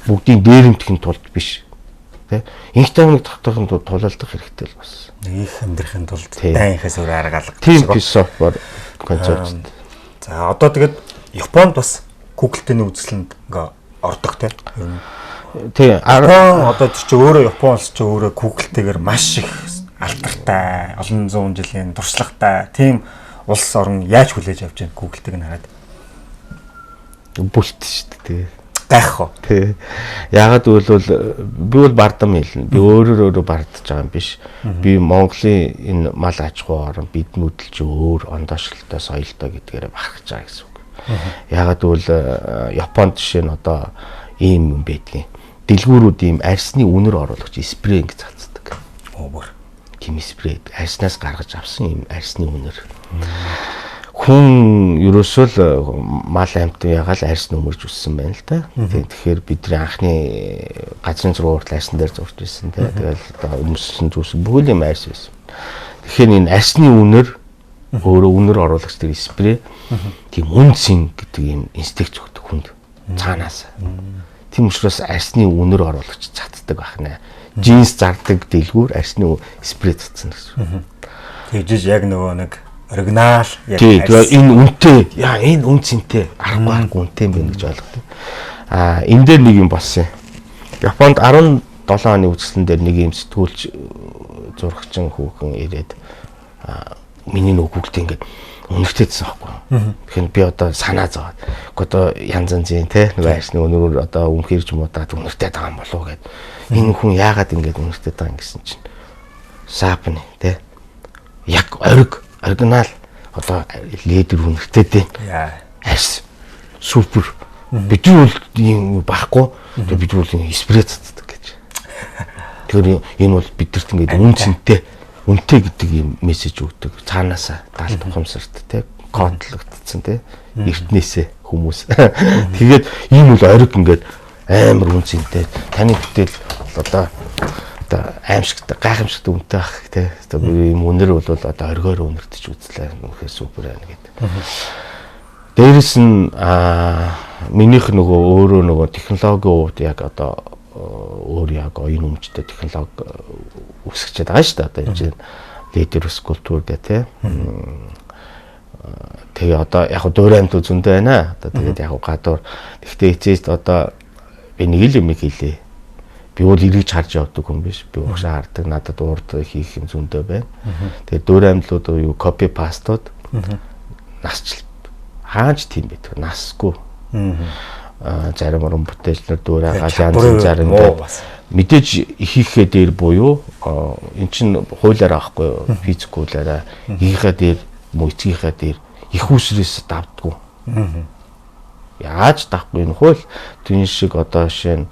Бүгдийн дээрэмтгэхийн тулд биш. Тэ инх таймныг тогтоохын тулд тололдох хэрэгтэй л бас. Нэг их амьдрахын тулд дайнхаас өөр арга алга. Тийм философи концепт. За одоо тэгээд Японд бас Google-тэй үзэсгэлэнд ингээ ордог те. Тий. Одоо чи өөрөө Япон улс чи өөрөө Google-тэйгээр маш их алдартай, олон зуун жилийн туршлагатай тийм улс орн яаж хүлээж авч байна Google-тэйг нь хараад. Бүлт шүү дээ. Гайх уу. Тий. Яагаад гэвэл би бол бардам хэлнэ. Би өөрөө бардаж байгаа юм биш. Би Монголын энэ мал аж ахуй орн биднүүд л ч өөр ондоошлолтой соёлтой гэдгээрээ бахархаж байгаа гэсэн үг. Яагаад гэвэл Японд жишээ нь одоо ийм юм байдгийн. Дэлгүүрүүд ийм арсны үнэр оруулагч спрей ингэ цацдаг. Өөр. Тийм спрей арснаас гаргаж авсан ийм арсны үнэр. Хүн ерөөсөө л мал амьтан ягаал арс нөмөрж үссэн байна л да. Тэгэхээр бидний анхны газрын зургуурт арсан дээр зурж ирсэн. Тэгэл одоо өмссөн зүйлс бүгд юм арс байсан. Тэгэхээр энэ арсны үнэр өөрөө үнэр оруулагч тэр спрей тийм үнцэн гэдэг юм инстинкт өгдөг хүнд цаанаас. Тийм учраас арсны үнэр оруулагч цацдаг байна. Джинс зардаг дэлгүүр арсны спрей цацсан гэсэн. Тэгжиж яг нөгөө нэг оригинал яг энэ үнэтэй яа энэ үнцэнтэй аргагүй үнэтэй юм байна гэж ойлгодог. Энэ дээр нэг юм болсон. Японд 17 оны үзэсгэлэн дээр нэг юм сэтгүүлч зурагчин хүүхэн ирээд миний нөгөөдөлт ингээд үнэртэйсэн байхгүй. Тэгэхээр би одоо санаа зовоод. Одоо янз янзын нөгөө арсны өнөрөөр одоо үнхээр ч юм уу даа үнэртэй байгаа юм болов уу гэд. Энэ хүн яагаад ингээд үнэртэй байгаа юм гэсэн чинь сапны яг оригинал одоо ледер үнэртэй дээ. Арс супер. Бидний бол юм байхгүй. Тэгээ бид бол спрей цацдаг гэж. Тэгэхээр энэ бол бидэрт ингээд үнцэнтэй үнэтэй гэдэг юм мессеж өгдөг. Цаанаасаа даалт ухамсарт кодлогдсон эртнээсээ хүмүүс. Тэгээд ийм бол ориг ингээд амар үнцэнтэй. Таны бүтээл одоо аимшигтай гайхамшигтай үнэтэй ах одоо ийм үнэр бол одоо оргоор үнэртэж үзлээ. Үнэхээр супер байна гэдэг. Дээрээс нь минийх нөгөө өөрөө нөгөө технологийн хувьд яг одоо өөр яг оюун өмчтэй технологи үсгчээд байгаа шүү дээ. Одоо энэ чинь ледер скульптур гэх тэгээ одоо яг дуурайнд зөндөө байна. Одоо тэгээд яг гадуур гэхдээ эцэст одоо би нэг л юм хийлээ. Би бол эргэж харж явдаг хүн биш. Би уушаа хардаг. Надад урд хийх юм зөндөө байна. Тэгээд дуураймлууд юу копи пастууд насч хааж тийм байдаг. Насгүй. Зарим орон бүтээлчнэр дуурайгаа янз зарим мэдээж ихийнхээ дээр буюу эн чин хуулиараа авахгүй физик хуулиараа ихийнхээ дээр мөн эцгийнхээ дээр их усрээс давдггүй. Яаж давхгүй энэ хууль тийм шиг одоо жишээ нь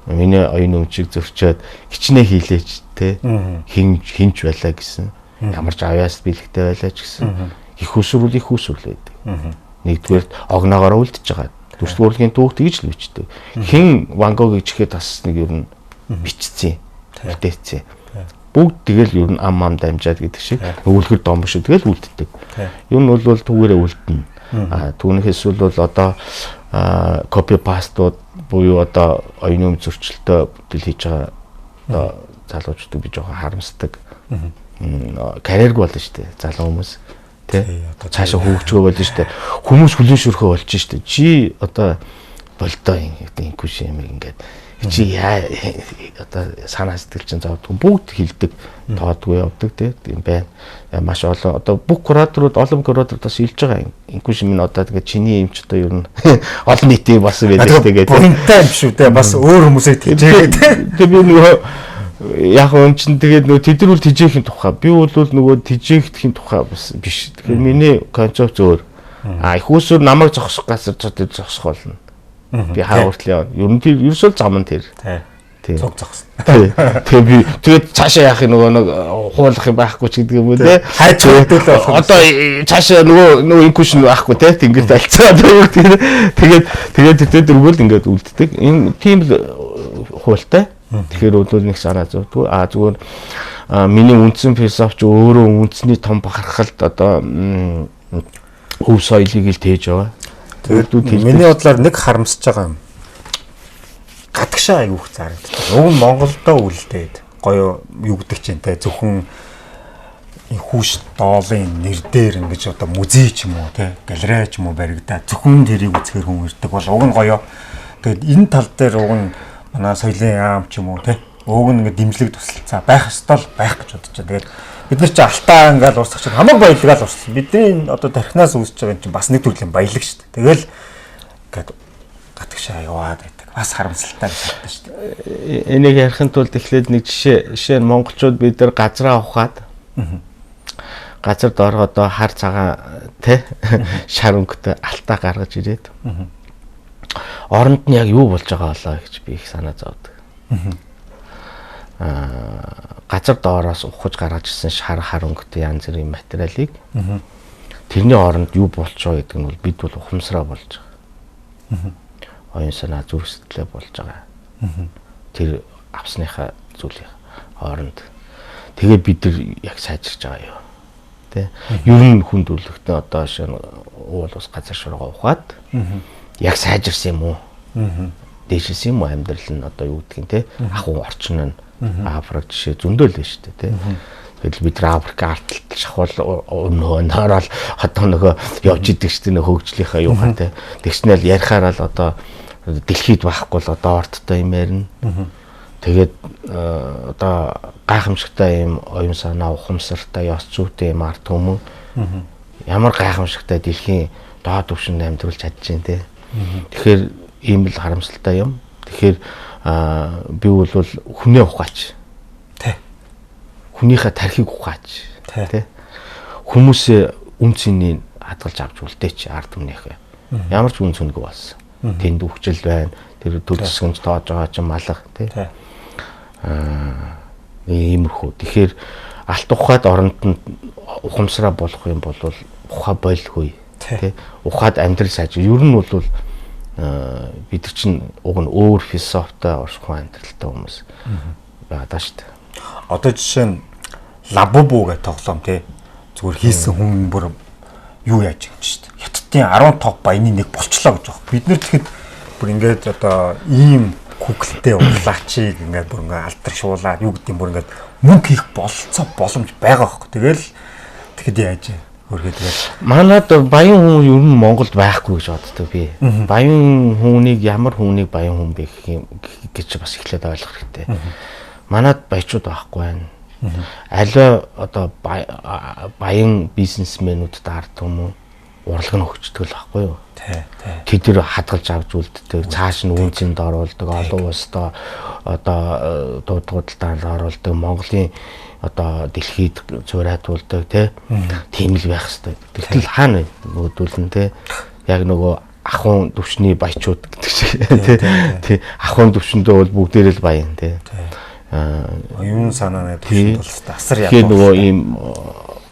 миний оюун өмчийг зөрчөөд хичнээн хийлээч те хинж байлаа гэсэн ямар ч авяас бэлэгтэй байлаа ч гэсэн их усрүүл байдаг. Нэгдүгээр огноогоор үлдчихэж байгаа. Дүрслэгүрлийн түүх тэгж л бичдэг. Хин Ван Гогийг чихээ тасныг ер нь бичсэн. Бүтээсэн. Бүгд тэгэл ер нь ам дамжаад гэдэг шиг өвлгөр дом биш тэгэл үлддэг. Юу нь бол түүгээрээ үлдэнэ. Түүнээс бол одоо копи пастууд буюу одоо оюуны зөрчилтөй бүтээл хийж байгаа одоо залуучуудыг би жоохон харамсдаг. Карьерг болно шүү дээ. Залуу хүмүүс тий цаашаа хөгжгөө болно шүү дээ. Хүмүүс хүлэн шүрхөө болж шүү дээ. Чи одоо болдоо ингэхгүй юм ингээд чи одоо санаа сэтгэл чинь зовдгүй бүгд хилдэг тоодгүй явдаг тийм байна. Маш олон одоо бүх кураторууд олон кураторудаас илж байгаа инкүү шимэн одоо тэгээд чиний юм ч одоо ер нь олон нийтийн бас байдаг тэгээд бүрэнтэй юм шүү дээ бас өөр хүмүүсээ тийжээгээд тэгээд би нөгөө яг юм чин тэгээд нөгөө тэдрүүл тижээхийн тухай би бол нөгөө тижээгдэхийн тухай бас биш. Тэгэхээр миний концепт өөр. Их усүр намайг зогсох газар зогсох болно. Би хаагууртал явна. Ер нь тэр ерөөсөө зам нь тэр. Тий. Цог зогсон. Тэгээ би тэгээд цаашаа яах нөгөө нэг хуулах юм байхгүй ч гэдэг юм уу те. Хайж хөдөлөө болох. Одоо цаашаа нөгөө инкушн байхгүй те. Ингээд алцаа одоо тэгээд тэд дөрвөл ингээд үлддэг. Энэ тийм л хуультай. Тэгэхээр өдөр нэг санаа зовдгүй. Зүгээр миний үндсэн философч өөрөө үндэсний том бахархалд одоо өв соёлыг л тээж байгаа. Тэгээд миний бодлоор нэг харамсаж байгаа юм. Гадагшаа аягүй их зарагддаг. Уг нь Монголдоо үлдээд гоё юу гэдэг чинь те зөвхөн хүүш доолын нэр дээр ингэж одоо музей ч юм уу те галерей ч юм уу баригдаа зөвхөн тэрийг үзэхэр хүн ирдэг бол уг нь гоё. Тэгээд энэ тал дээр уг нь манай соёлын яам ч юм уу те уг нь ингэ дэмжлэг тусалцаа байх ёстой л байх гэж бодож байна. Тэгээд бид нар чи алтаа ингээл урсгах чинь хамаг баялагаа л урсгал. Бидний одоо тархинаас үүсэж байгаа юм чинь бас нэг төрлийн баялаг шүү дээ. Тэгэл ингээд гадагшаа яваад байдаг. Бас харамсалтай гэж боддог шүү дээ. Энийг ярихын тулд эхлээд нэг жишээ нь монголчууд бид нар газраа ухаад газарт ороход хар цагаан те шар өнгөтэй алтаа гаргаж ирээд оронд нь яг юу болж байгаа болоо гэж би их санаа зовдөг. Газар доороос ухаж гаргаж ирсэн шар өнгөтэй янз бүрийн материалыг тэрний оронд юу болж байгаа гэдэг нь бол бид бол ухамсараа болж байгаа. Оюун санаа зүрх сэтгэлээ болж байгаа. Тэр авсныхаа зүйлийн оронд тэгээ бид нар яг сайжирч байгаа юу. Тэ? Ер нь хүнд үлдэхтэй одоо шинэ уул ус газар шоргоо ухаад яг сайжирсан юм уу? Дэшсэн юм уу амьдрал нь одоо юу гэдгийг те ахуй орчин нь Африк жишээ зөндөл нь шүү дээ те. Тэгэл бид Африк арталт шахвал өнөө нараад одоо нөгөө явж идэг шүү дээ хөгжлийнхаа юухан те. Тэгснээр ярихаар л одоо дэлхийд байхгүй л одоо орттой юм ярина. Тэгээд одоо гайхамшигтай юм оюун санаа ухамсартай ёс зүйтэй юм арт хүмүүс ямар гайхамшигтай дэлхийн доод түвшинд амьдруулж чадчихээн те. Тэгэхээр ийм л харамсалтай юм. Тэгэхээр би бол хүнээ ухаач. Тэ. Хүнийхээ тархийг ухаач. Тэ. Хүмүүсээ үнцнийг хадгалж авч үлдээч ард түмнийхээ. Ямар ч үнц үнэгүй болсон. Тэнд үхжил байна. Тэр төр зэсгэнж тоож байгаа ч малах тий. Иймэрхүү. Тэгэхээр алт ухаад оронд нь ухамсараа болох юм бол ухаа болгүй тий. Ухаад амьдрал сайжир. Ер нь бол бид нар чинь уг нь өөр философитой оршихуй амьдралтай хүмүүс байгаа шүү дээ. Одоо жишээ нь лабубу гэх тоглоом тий. Зүгээр хийсэн хүн бүр юу яаж юм шүү дээ. Хятадын 10 топ баяны нэг болчлоо гэж байна. Бид нар тэгэхэд бүр ингээд одоо ийм Google-тэй урлаачийг ингээд бүр ингээд алдаршуулаад юу гэдэг юм бүр ингээд мөнгө хийх болцоо боломж байгаа байхгүй. Тэгэхэд яаж хөргөө тэгэл манад баян хүн ер нь Монголд байхгүй гэж боддог би. Баян хүнийг ямар хүнийг баян хүн бэ гэж бас эхлээд ойлгох хэрэгтэй. Манад баячууд байхгүй байна. Аливаа одоо баян бизнесмэнүүд ард түмэн урлаг нь хөгждөг л байхгүй юу? Тий. Тэд хадгалж авч үлддэг, цааш нь үнцэнд оруулдаг, олон улстай одоо дуудлагуудад оруулдаг, Монголын одоо дэлхийд зураатуулдаг тийм л байх хэрэгтэй. Тэгтэл хаана нөгөөдөл нь яг нөгөө ахуйн төвчний баячууд гэдэг шиг тий ахуйн төвчөндөө бол бүгдээрээ л баян оюун санааны төвчөнд бол асар ядуу. Тэгээ нөгөө ийм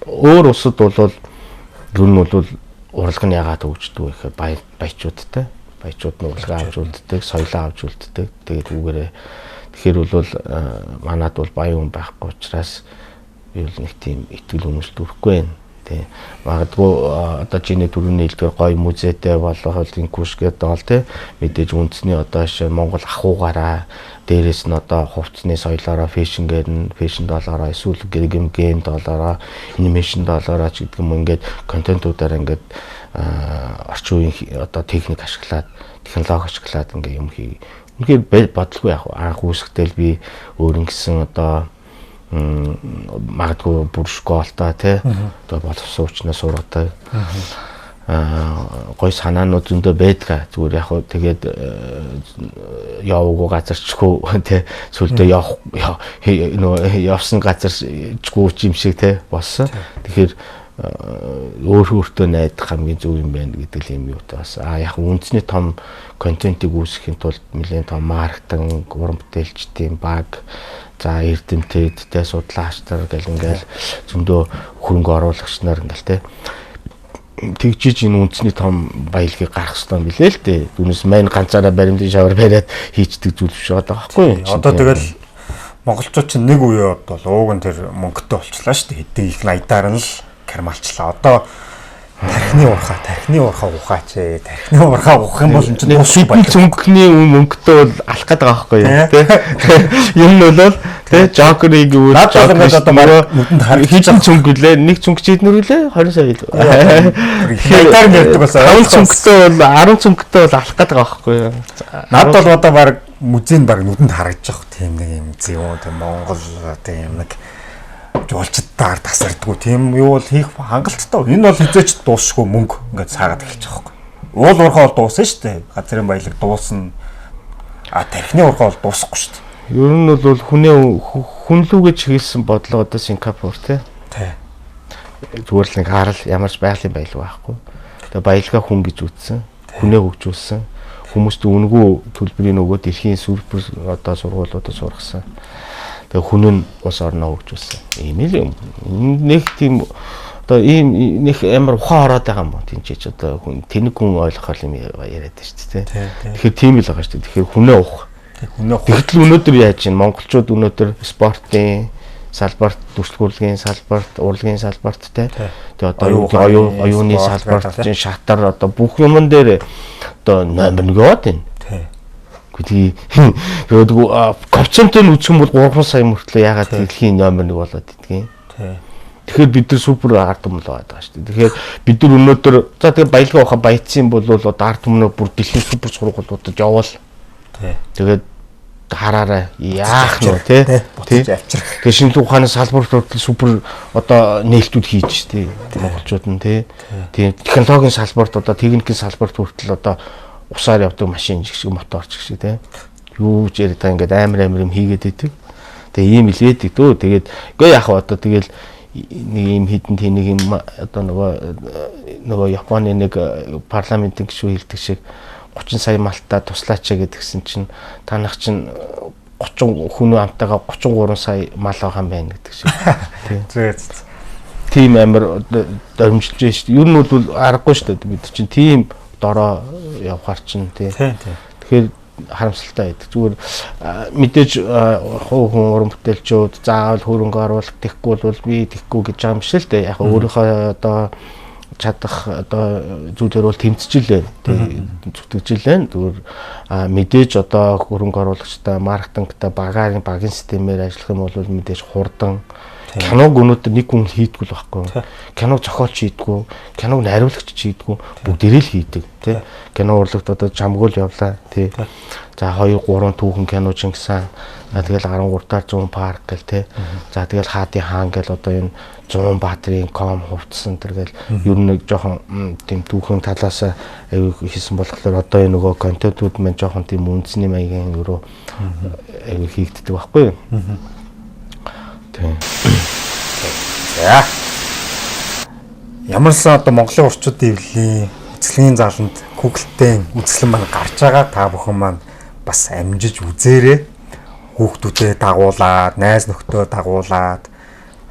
өөр улсад бол ер нь бол урлаг нь яагаад хөгждөг вэ гэхээр баячуудтай баячууд нь урлагаа авч үлддэг, соёлоо авч үлддэг. Тэгээд үүгээрээ тэгэхээр бол манад бол баян хүн байхгүй учраас би бол нэг тийм итгэл үнэмшил төрөхгүй байна. тий. Магадгүй одоо чиний түрүүний хэлдгээр гоё музейтэй болох инкуш гэдэг бол тий. Мэдээж үндэсний одоо жишээ Монгол ахуйгаараа дээрээс нь одоо хувцсны соёлоороо фэшн гэрн, фэшн доллараа эсвэл гейм доллараа, анимашн доллараа ч гэдэг юм ингээд контентуудаар ингээд орчин үеийн одоо техник ашиглаад, технологи ашиглаад ингээд юм хий. Үнэхээр бодлого яг анх үүсгэтэл би өөр ингэсэн одоо магадгүй бүр школтой тий одоо боловсруучнаас сургадаг гой санаанууд зөндөө байдаг. Зүгээр яг хөө тэгээд яваагүй газарчгүй тий сүлдээ явсан газарчгүй юм шиг тий болсон. Тэгэхээр өөртөө найдах хамгийн зөв юм байна гэдэг юм юу таас. Яг үндэсний том контентыг үүсгэхийн тулд нэлээд том маркетинг, уран бүтээлчдийн баг, за эрдэмтэд тэ судлаач нар гэл ингээл зөндөө хөрөнгө оруулагч нар ингээл тэ тэгжиж энэ үндэсний том баялагийг гаргах хэрэгтэй юм билээ л дээ. Түүнээс мань ганцаараа баримтын шавар бариад хийчдэг зүйл биш байгаа байхгүй. Одоо тэгэл монголчууд чинь нэг үеэд бол ууг нь тэр мөнгөтэй болчлаа шүү дээ. Хэдэн их 80-аар нь л кармалчлаа. Одоо тархины урхаа ухаач ээ. Тархины урхаа ухах юм бол энэ чинь хэдэн цөнгөний мөнгөтэй бол алах гээд байгаа байхгүй юу тий. Юм нь бол тий жокерыг юу хэдэн цөнгө гэлээ нэг цөнгө чийднэр үлээ 20 сая илүү. Тэгэхээр ярьдаг бас 5 цөнгөтэй бол 10 цөнгөтэй бол алах гээд байгаа байхгүй юу. Надад бол одоо баг музейн баг нүдэнд харагдаж байгаа тийм нэг юм зүй юм тийм Монгол тийм нэг жуулчдаар тасардгүй тийм юу бол хийх хангалттай. Энэ бол хизээч дуусшгүй мөнгө ингээд саагаад эхэлж байгаа байхгүй. Уул уурхаа бол дуусна шүү дээ. Газрын баялаг дуусна. Тархины уурхаа бол дуусахгүй шүү дээ. Ер нь бол хүнлүү гэж хэлсэн бодлого одоо Сингапур тий. Зүгээр л нэг харал ямарч байгалийн баялаг байхгүй. Тэгээ баялгаа хүн гэж үзсэн. Хүнээ хөгжүүлсэн. Хүмүүст үнгүү төлбөрийн өгөө дэлхийн супер одоо сургуулиудад сургасан. Тэгээ хүн нь ус орноо хөгжүүлсэн. Ийм л юм. Нэг тийм одоо ийм нэг амар ухаан ороод байгаа юм уу? Тинчээч одоо хүн тэнэг хүн ойлгох юм яриад байна шүү дээ. Тэгэхээр тийм л байгаа шүү дээ. Тэгэхээр хүнээ ух. Тэгтэл өнөөдөр яаж чинь монголчууд өнөөдөр спортын салбарт, дүрслэгүрлийн салбарт, урлагийн салбарт те. Тэгээ одоо оюуны салбарт чинь шатар одоо бүх юмн дээр одоо номер 1 яваад байна. Гэхдээ коэффициенттэй нь үзэх юм бол 3 сая мөртлөө ягаад дэлхийн номер 1 болоод идэгин. Тэгэхээр бид нар супер ард түмэл байгаа шүү дээ. Тэгэхээр бид нар өнөөдөр за тэгээ баялгаа ухаа баяцсан бол одоо ард түмнөө бүр дэлхийн супер сургуулиудад явал. Тэгээд хараарай яах нь тий. Тэгээ шинэ ухааны салбарт супер одоо нээлтүүд хийж штэ монголчууд нь тий. Тийм технологийн салбарт одоо техникийн салбарт хүртэл одоо усаар явдаг машин шиг моторч шиг тий. Юу ч яриад та ингээд амар юм хийгээд идэг. Тэгээ ийм илгээдэг дөө. Тэгээд үгүй яах вэ одоо тэгэл нэг юм хитэн тэнийг юм одоо нөгөө Японы нэг парламентын гишүүн хэлдэг шиг 30 сая малтаа туслаач гэдгсэн чинь танах чинь 30 хүн амтайгаа 33 сая мал байгаа юм байна гэдэг шиг. Зөө. Тим амар дөрмжилж байна шүү дээ. Ер нь бол аргагүй шүү дээ. Бид чинь тим дороо явахар чинь тий. Тэгэхээр харамсалтай байдаг. Зүгээр мэдээж хүн уран бүтээлчүүд заавал хөрөнгө оруулалт тэхгүй бол би тэхгүй гэж байгаа юм шиг л дээ. Яг өөрийнхөө одоо чадах одоо зүйлээр бол тэмцэж илээ. Зүтгэж илээ. Зүгээр мэдээж одоо хөрөнгө оруулагчтай маркетингтай багийн системээр ажиллах юм бол мэдээж хурдан киног өнөөдөр нэг хүн хийдгүү л байхгүй. Киног зохиолч хийдгүү, киног найруулагч хийдгүү, бүгдээрээ л хийдэг тий. Кино урлагт одоо жамгуул явлаа тий. За 2 3 түүхэн кино Чингисхан, тэгэл 13 дахь 100 парк гэл тий. За тэгэл Хаадын хаан гэл одоо энэ 100 баатрын ком хувцсан тэргээл ер нь жоохон тийм түүхэн талаас аяг хийсэн болохоор одоо энэ нөгөө контентууд маань жоохон тийм үндэсний маягийн өрөө аяг хийгддэг байхгүй юу? Тийм. За. Ямарсан одоо Монголын орчуудын эвлэлийн эцэлгийн зааланд Google-тэй үзэсгэлэн маань гарч байгаа. Та бүхэн маань бас амжиж үзээрэй. Хүүхдүүдэд дагуулад, найз нөхдөө дагуулад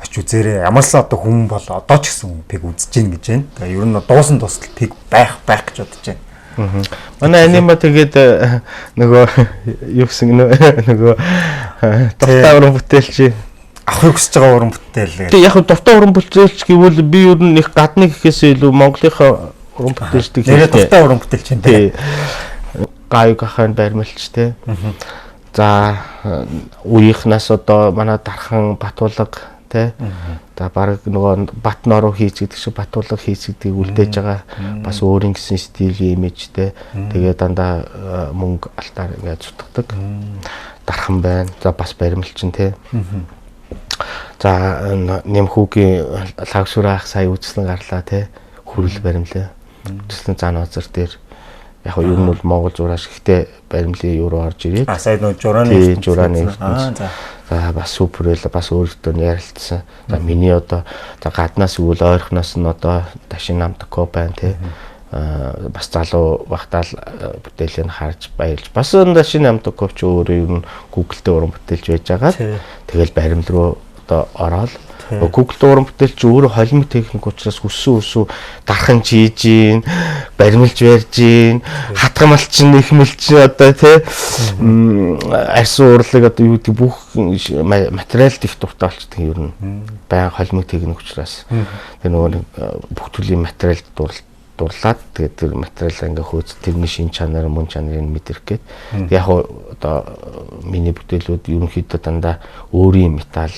очиж үзээрэй. Ямарсан одоо хүн бол одоо ч гэсэн пиг үзэж гин гэж байна. Тэгээ ер нь дуусан тусал пиг байх гэж бодож байна. Манай анима тэгээд нөгөө юу гэсэн нөгөө дуртай уран бүтээлч авахыг хүсэж байгаа уран бүтээл. Тэгээ яг дуртай уран бүтээлч гэвэл би ер нь их гадны гэхээс илүү Монголынхаа уран бүтээлчдийг нэрээ дуртай уран бүтээлч юм тий. Гайг ахын баримлч тий. За үеийнхнаас одоо манай Дархан Батуулга тий. За баг нөгөө бат нороо хийц гэдэг шиг Батуулга хийц гэдгийг үлдээж байгаа бас өөрийн гэсэн стилийн имижтэй. Тэгээ дандаа мөнгө алтаар ингээд зүтгэдэг. Дархан байна. За бас баримлчин тий. За Нэмхүүгийн лагшуурах сая үзлэн гарлаа тий. Хүрэл баримлаа. Үзлэн зан озер дээр яг нь ер нь бол Монгол зураач гэхдээ баримлын юу руу орж ирээд сая нөө журааны за бас супер бас өөртөө ярилцсан. За миний одоо гаднаас өгвөл ойрхоноос нь одоо Дашин Намтко байна тий. Бас залуу багтаал бүтээлийг харж баярлж бас Дашин Намтко ч өөрөө ер нь Google дээр уран бүтээлж байж байгаа. Тэгэл баримл руу одоо ороод Google уран бүтээлч өөрөө холимог техник учраас хүссэн дархан чийж гин баримлж барьж гин хатгамалч нэхмэлч одоо тий арьс уурлаг одоо юу гэдэг бүх материал их дуртай болчихдаг ер нь баян холимог техник учраас тэр нөгөө бүх төрлийн материал дурлаад тэгээд тэр материалаа ингээ хөөц тэрний шин чанар мөн чанарыг мэдэрх гээд яг одоо миний бүтээлүүд ерөнхийдөө дандаа өөрийн металл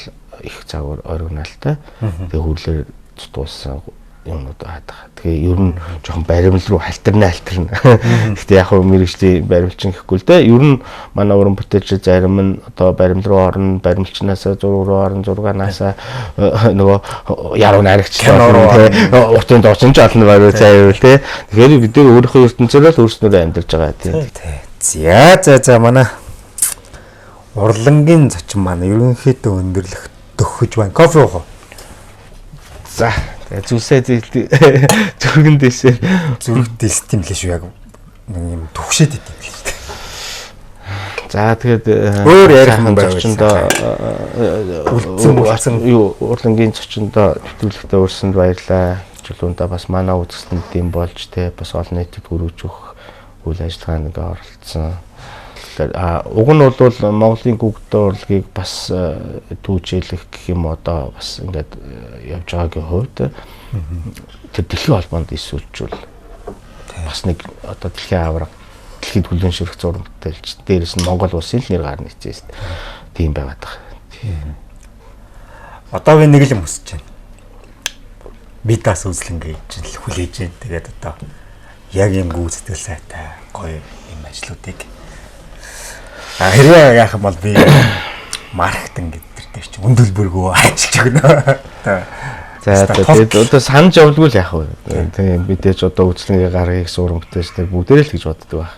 их загвар оригиналтай тэгээ хүрлээр дууссан юмнууд байгаа. Тэгээ ер нь жоохон баримл руу халтарна. Гэхдээ яг мэрэгжлийн баримлчин гэхгүй л дээ. Ер нь манай уран бүтээлч зарим нь одоо баримл руу орно, баримлчнаас зураг руу орно, зургаанаас нөгөө яруу найрагчлаа уртын доочин ч олно байвал заяа тий. Тэгэхээр бид нар өөрийнхөө ертөнцөөр л өөрснөөрөө амьдарч байгаа тий. За манай урлангийн зочин маань ерөнхийдөө өндөрлөх төгөж байна. Кофе уух уу? За зүсээ зүргэн дэсээ зүрх дэс тийм л шүү яг юм төгшөөд идэв юм шүү. За тэгээд өөр ярих юм зочиндоо юу урлангийн зочиндоо хөтөлбөртөө урьсанд баярлаа. Чулуунда бас манай үзэсгэлэнт юм болж те бас олон нийтэд хүргэж өгөх үйл ажиллагаанд ингээ оролцсон. Уг нь бол Монголын гүгдээ урлагийг бас түүжээлэх гэх юм одоо бас ингээд явж байгаагийн хувьд тэр дэлхийн холбоонд иесүүлжүүл бас нэг одоо дэлхийн авраг дэлхийд хүлээн шүрэх зураг бүтээлч дээрээс нь Монгол улсын л нэр гарна хэвчээс тийм байгаад байгаа. Одоогийн нэг л өсөж байна. Бидас үзлэн гэж л хүлээж байна. Тэгээд одоо яг юм гүйцэтгэл сайтай гоё юм ажлуудыг хэрвээ яах юм бол би маркетинг гэдэг дээр чинь өндөлбөргөө ажиллаж өгнө. За тэгээд одоо санаж явдгүй л яах вэ? Тийм мэдээж одоо үзлэнгийн гаргыг суурам бүтээжтэй бүгдээ л гэж боддог байх.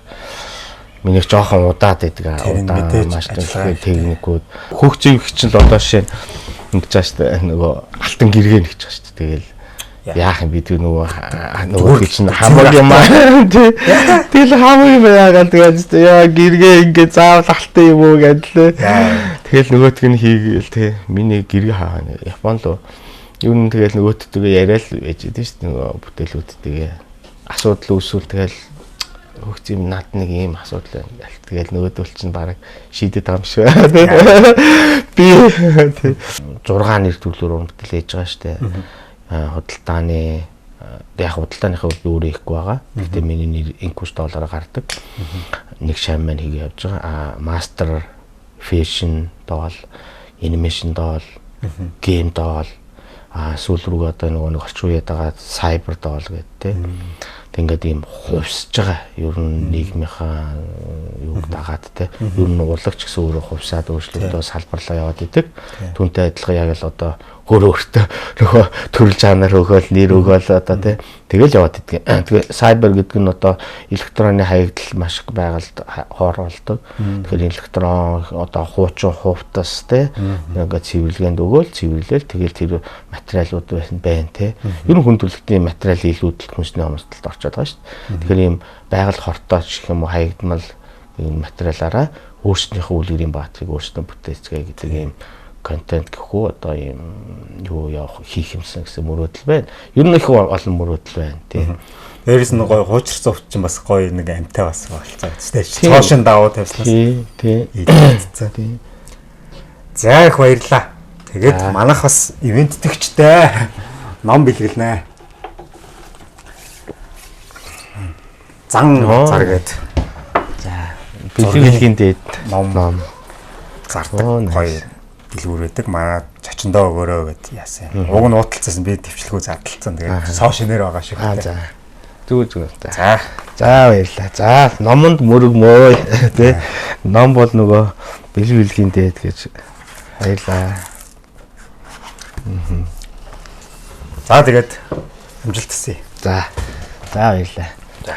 Миний жоохон удаад байдаг. Удаа маш техникүүд. Хөгжиг чинь л одоо шин ингэж байгаа шүү дээ. Нөгөө алтан гэргээ нэгж байгаа шүү дээ. Тэгэл яах юм бид нөгөө чинь хамаг юм аа тэгэл хамаг юм яагаад тэгээд яа гэргээ ингээ заавал алтан юм уу гэдлээ тэгэл нөгөөтг нь хийгээл те миний гэргээ хаа Япон руу юу н тэгэл нөгөөтдөө яриад байж дээ шүү дээ нөгөө бүтээлүүдтэйгээ асуудал үүсвэл тэгэл хөгц юм над нэг ийм асуудал байна тэгэл нөгөөдөл чинь баг шийдэд байгаа юм шиг би 6 нэр төрлөөр бүтээл хийж байгаа шүү дээ худалдааны яг худалдааныхаа өөрөө ихгүй байгаа. Гэхдээ миний нэр инкус доллараар гардаг. Нэг шам маань хийгээ явж байгаа. Master fashion доол, animation доол, game доол, сүүл рүү одоо нэг орчин үеэд байгаа cyber доол гэдэг тийм. Ингээд ийм хувьсж байгаа. Ер нь нийгмийнхаа юуг дагаад те. Ер нь урлагч гэсэн өөрөө хувьсаад өөрчлөлтөө салбарлаа яваад идэг. Түүнтэй адилхан яг л одоо өөртөө нөгөө төрөл жанр өгөөл нэр өгөөл одоо тий тэгэл яваад идэх. Тэгээ сайбер гэдэг нь одоо электронны хаягдал маш их байгальд хоор болдог. Тэгэхээр электрон одоо хуучин хувцас тий ингээд цэвэрлэгэнд өгөөл цэвэрлээл тэгэл тэр материалууд байна тий. Ер нь хүн төрөлхтний материал илүүдэл хүнсний хомсдолд орчод байгаа шүү дээ. Тэгэхээр ийм байгальд хортооч гэх юм уу хаягдмал ийм материалаараа өөрсдийнхөө үлгэрийн баатрыг өөрсдөө бүтээцгээ гэдэг ийм контент гэхүү одоо юм юу явах хийх юмсан гэсэн мөрөөдөл байна. Ер нь их олон мөрөөдөл байна тий. Дээрээс нь гоё хуучирсан өвч чинь бас гоё нэг амтай бас болцоо гэдэг тий. Цоошин давуу тавьснаас тий. За их баярлаа. Тэгээд манайх бас ивент төгчтэй ном бэлгэлнэ. Зан зар гээд. За бэлгийн дээд ном зардаг гоё дэлгүүр байдаг. Манай чочондоо өгөөрөө гэд яасан. Уг нь уудалцсан би төвчлгөө задлцсан. Тэгээд сошинээр байгаа шиг байна. За. Зүгээр. За баярлаа. За номонд мөрөгмөө тий. Ном бол нөгөө бэлгийн дээд гэж баярлаа. За тэгээд амжилт хүсье. За баярлаа. За